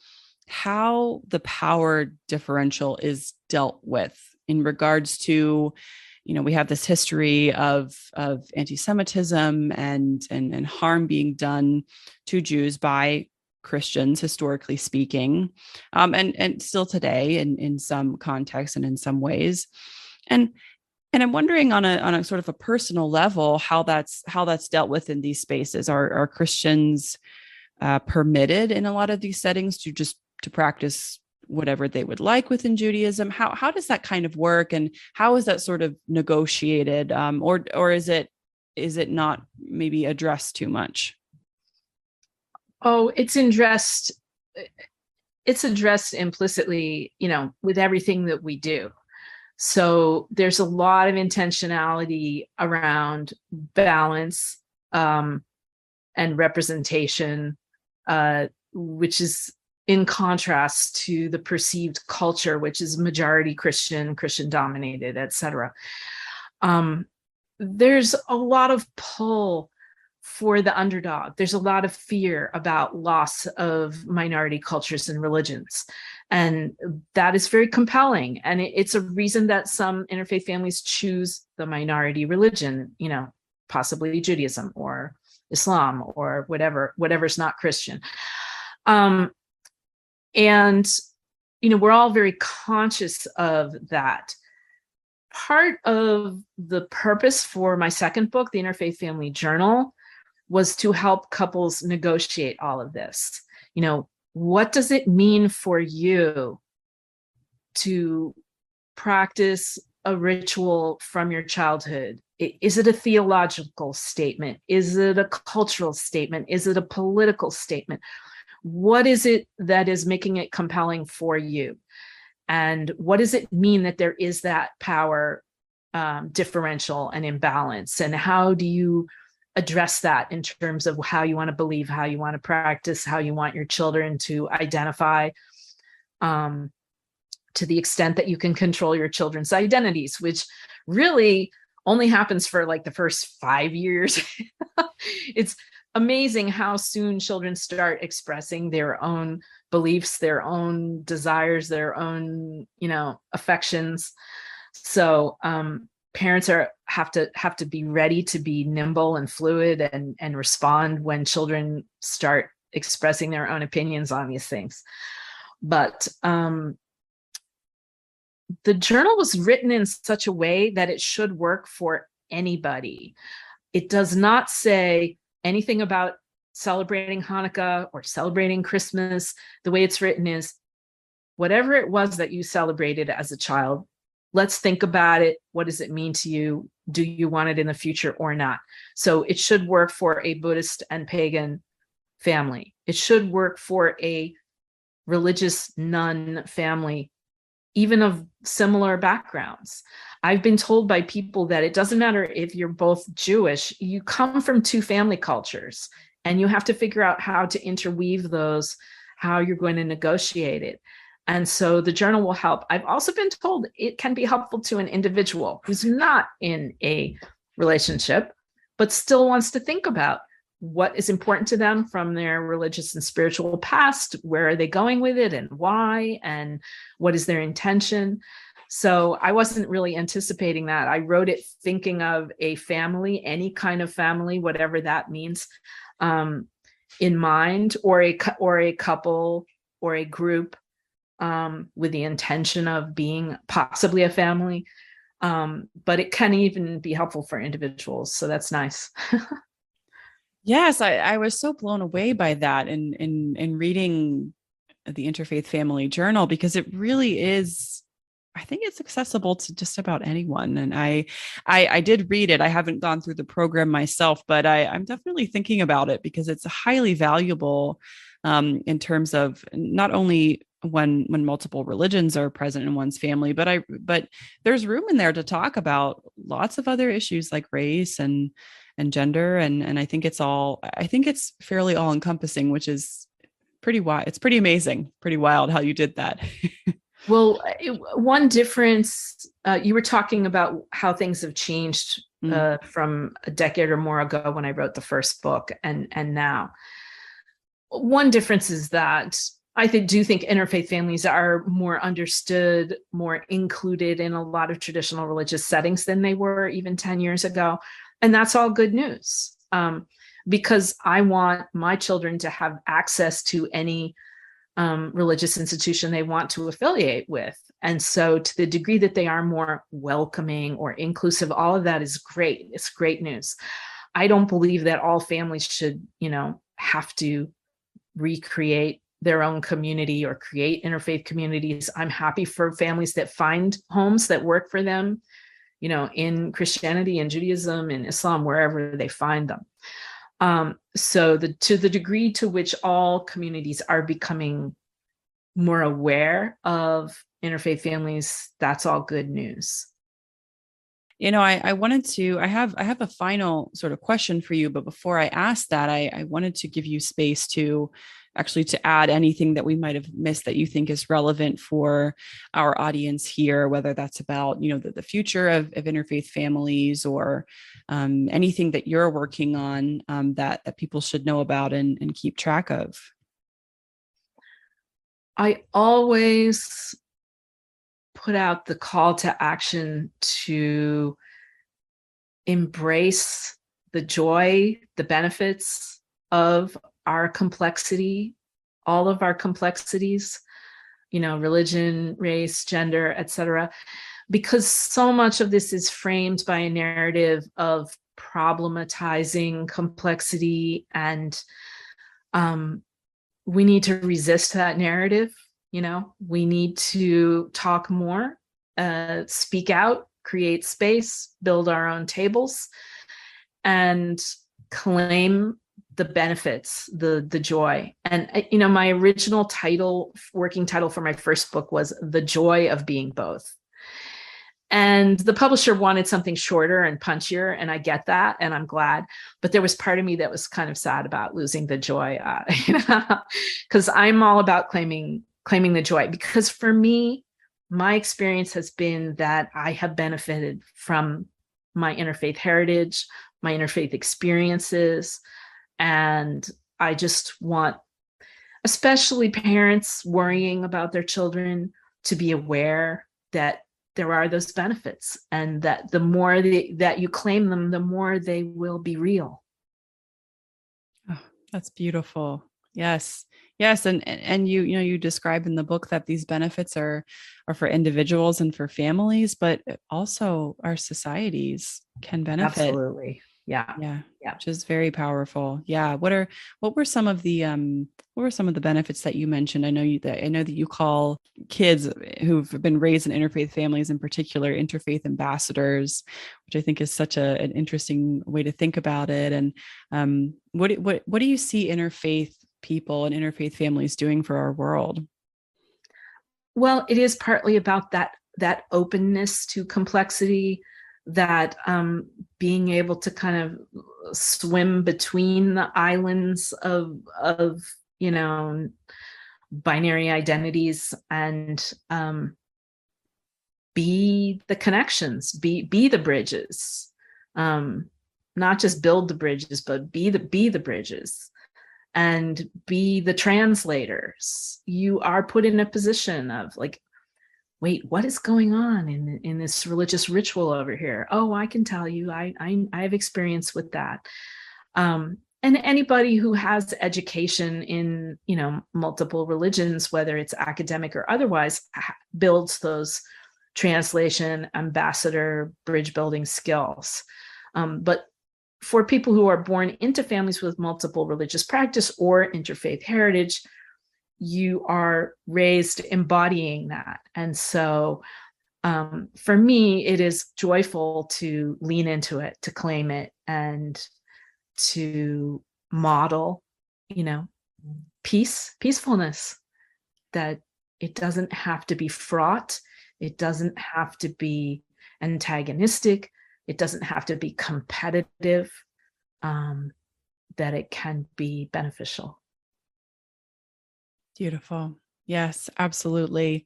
how the power differential is dealt with in regards to, we have this history of anti-Semitism and harm being done to Jews by Christians, historically speaking, and still today in some contexts and in some ways. And I'm wondering on a sort of a personal level, how that's dealt with in these spaces. Are Christians permitted in a lot of these settings to practice whatever they would like within Judaism? How does that kind of work, and how is that sort of negotiated, or is it not maybe addressed too much? Oh, it's addressed implicitly, with everything that we do. So there's a lot of intentionality around balance and representation, which is in contrast to the perceived culture, which is majority Christian dominated, etc. There's a lot of pull for the underdog. There's a lot of fear about loss of minority cultures and religions. And that is very compelling. And it's a reason that some interfaith families choose the minority religion, possibly Judaism or Islam or whatever's not Christian. And, we're all very conscious of that. Part of the purpose for my second book, The Interfaith Family Journal, was to help couples negotiate all of this. What does it mean for you to practice a ritual from your childhood? Is it a theological statement? Is it a cultural statement? Is it a political statement? What is it that is making it compelling for you? And what does it mean that there is that power differential and imbalance? And how do you address that in terms of how you want to believe, how you want to practice, how you want your children to identify, to the extent that you can control your children's identities, which really only happens for like the first 5 years. It's amazing how soon children start expressing their own beliefs, their own desires, their own, affections. So parents have to be ready to be nimble and fluid and respond when children start expressing their own opinions on these things. But the journal was written in such a way that it should work for anybody. It does not say anything about celebrating Hanukkah or celebrating Christmas. The way it's written is, whatever it was that you celebrated as a child, let's think about it. What does it mean to you? Do you want it in the future or not? So it should work for a Buddhist and pagan family. It should work for a religious nun family even of similar backgrounds. I've been told by people that it doesn't matter if you're both Jewish, you come from two family cultures, and you have to figure out how to interweave those, how you're going to negotiate it. And so the journal will help. I've also been told it can be helpful to an individual who's not in a relationship, but still wants to think about what is important to them from their religious and spiritual past, where are they going with it and why, and what is their intention. So I wasn't really anticipating that. I wrote it thinking of a family, any kind of family, whatever that means, in mind, or a couple or a group, with the intention of being possibly a family. But it can even be helpful for individuals. So that's nice. Yes, I was so blown away by that in reading the Interfaith Family Journal, because it really is, I think it's accessible to just about anyone. And I did read it. I haven't gone through the program myself, but I'm definitely thinking about it, because it's highly valuable in terms of not only when multiple religions are present in one's family, but there's room in there to talk about lots of other issues like race and gender. And I think it's fairly all encompassing, which is pretty wild. It's pretty amazing, pretty wild how you did that. Well, one difference, you were talking about how things have changed from a decade or more ago when I wrote the first book and now. One difference is that I do think interfaith families are more understood, more included in a lot of traditional religious settings than they were even 10 years ago. And that's all good news, because I want my children to have access to any religious institution they want to affiliate with. And so to the degree that they are more welcoming or inclusive, all of that is great. It's great news. I don't believe that all families should, have to recreate their own community or create interfaith communities. I'm happy for families that find homes that work for them, in Christianity and Judaism and Islam, wherever they find them. So to the degree to which all communities are becoming more aware of interfaith families, that's all good news. I have a final sort of question for you, but before I ask that, I wanted to give you space to add anything that we might have missed that you think is relevant for our audience here, whether that's about, the future of interfaith families, or anything that you're working on that people should know about and keep track of. I always put out the call to action to embrace the joy, the benefits of our complexity, all of our complexities, religion, race, gender, etc., because so much of this is framed by a narrative of problematizing complexity, and we need to resist that narrative. We need to talk more, speak out, create space, build our own tables, and claim the benefits, the joy. And, my original working title for my first book was The Joy of Being Both. And the publisher wanted something shorter and punchier, and I get that, and I'm glad. But there was part of me that was kind of sad about losing the joy, because I'm all about claiming the joy. Because for me, my experience has been that I have benefited from my interfaith heritage, my interfaith experiences, and I just want, especially parents worrying about their children, to be aware that there are those benefits, and that the more that you claim them, the more they will be real. Oh, that's beautiful. Yes. And you describe in the book that these benefits are for individuals and for families, but also our societies can benefit. Absolutely. Yeah. Which is very powerful. Yeah. What were some of the benefits that you mentioned? I know that you call kids who've been raised in interfaith families, in particular, interfaith ambassadors, which I think is such an interesting way to think about it. And what do you see interfaith people and interfaith families doing for our world? Well, it is partly about that openness to complexity, that being able to kind of swim between the islands of binary identities, and be the connections, be the bridges, not just build the bridges, but be the bridges, and be the translators. You are put in a position of like, wait, what is going on in this religious ritual over here? Oh, I can tell you, I have experience with that. And anybody who has education in, multiple religions, whether it's academic or otherwise, builds those translation, ambassador, bridge building skills. But for people who are born into families with multiple religious practice or interfaith heritage, you are raised embodying that. And so for me, it is joyful to lean into it, to claim it, and to model, peacefulness, that it doesn't have to be fraught. It doesn't have to be antagonistic. It doesn't have to be competitive, that it can be beneficial. Beautiful. Yes, absolutely.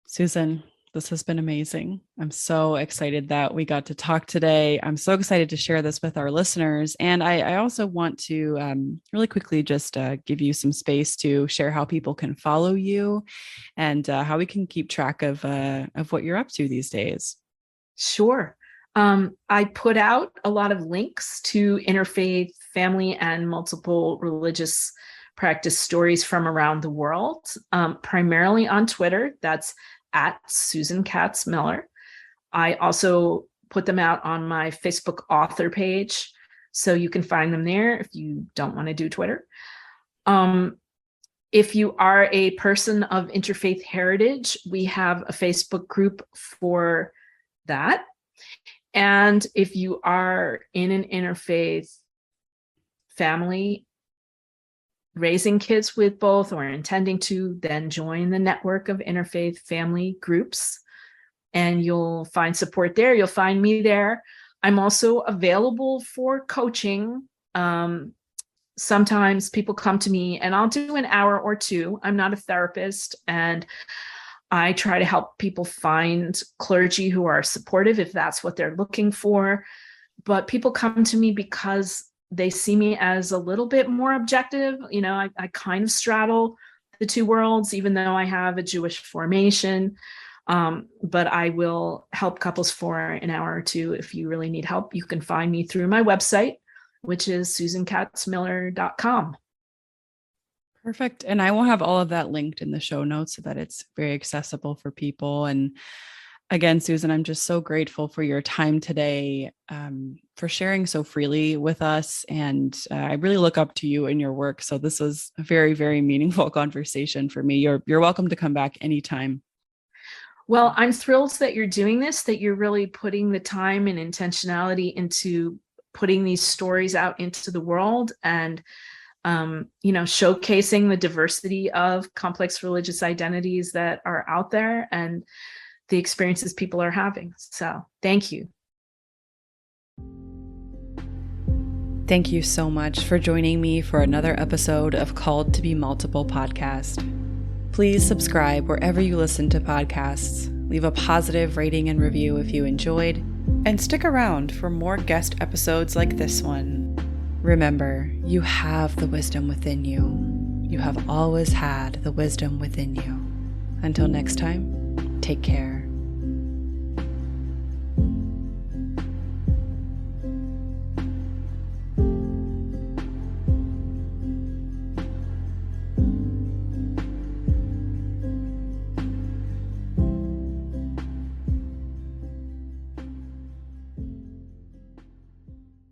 Susan, this has been amazing. I'm so excited that we got to talk today. I'm so excited to share this with our listeners. And I also want to really quickly just give you some space to share how people can follow you and how we can keep track of what you're up to these days. Sure. I put out a lot of links to interfaith, family, and multiple religious practice stories from around the world, primarily on Twitter. That's at Susan Katz Miller. I also put them out on my Facebook author page, so you can find them there if you don't want to do Twitter. If you are a person of interfaith heritage, we have a Facebook group for that. And if you are in an interfaith family, raising kids with both or intending to, then join the network of interfaith family groups, and you'll find support there. You'll find me there. I'm also available for coaching. Sometimes people come to me and I'll do an hour or two. I'm not a therapist, and I try to help people find clergy who are supportive if that's what they're looking for. But people come to me because they see me as a little bit more objective. I kind of straddle the two worlds, even though I have a Jewish formation. But I will help couples for an hour or two. If you really need help, you can find me through my website, which is susankatzmiller.com. Perfect. And I will have all of that linked in the show notes so that it's very accessible for people. And again, Susan, I'm just so grateful for your time today, for sharing so freely with us. And I really look up to you and your work. So this was a very, very meaningful conversation for me. You're welcome to come back anytime. Well, I'm thrilled that you're doing this, that you're really putting the time and intentionality into putting these stories out into the world, and showcasing the diversity of complex religious identities that are out there and the experiences people are having. So thank you. Thank you so much for joining me for another episode of Called to Be Multiple podcast. Please subscribe wherever you listen to podcasts, leave a positive rating and review if you enjoyed, and stick around for more guest episodes like this one. Remember, you have the wisdom within you. You have always had the wisdom within you. Until next time, take care.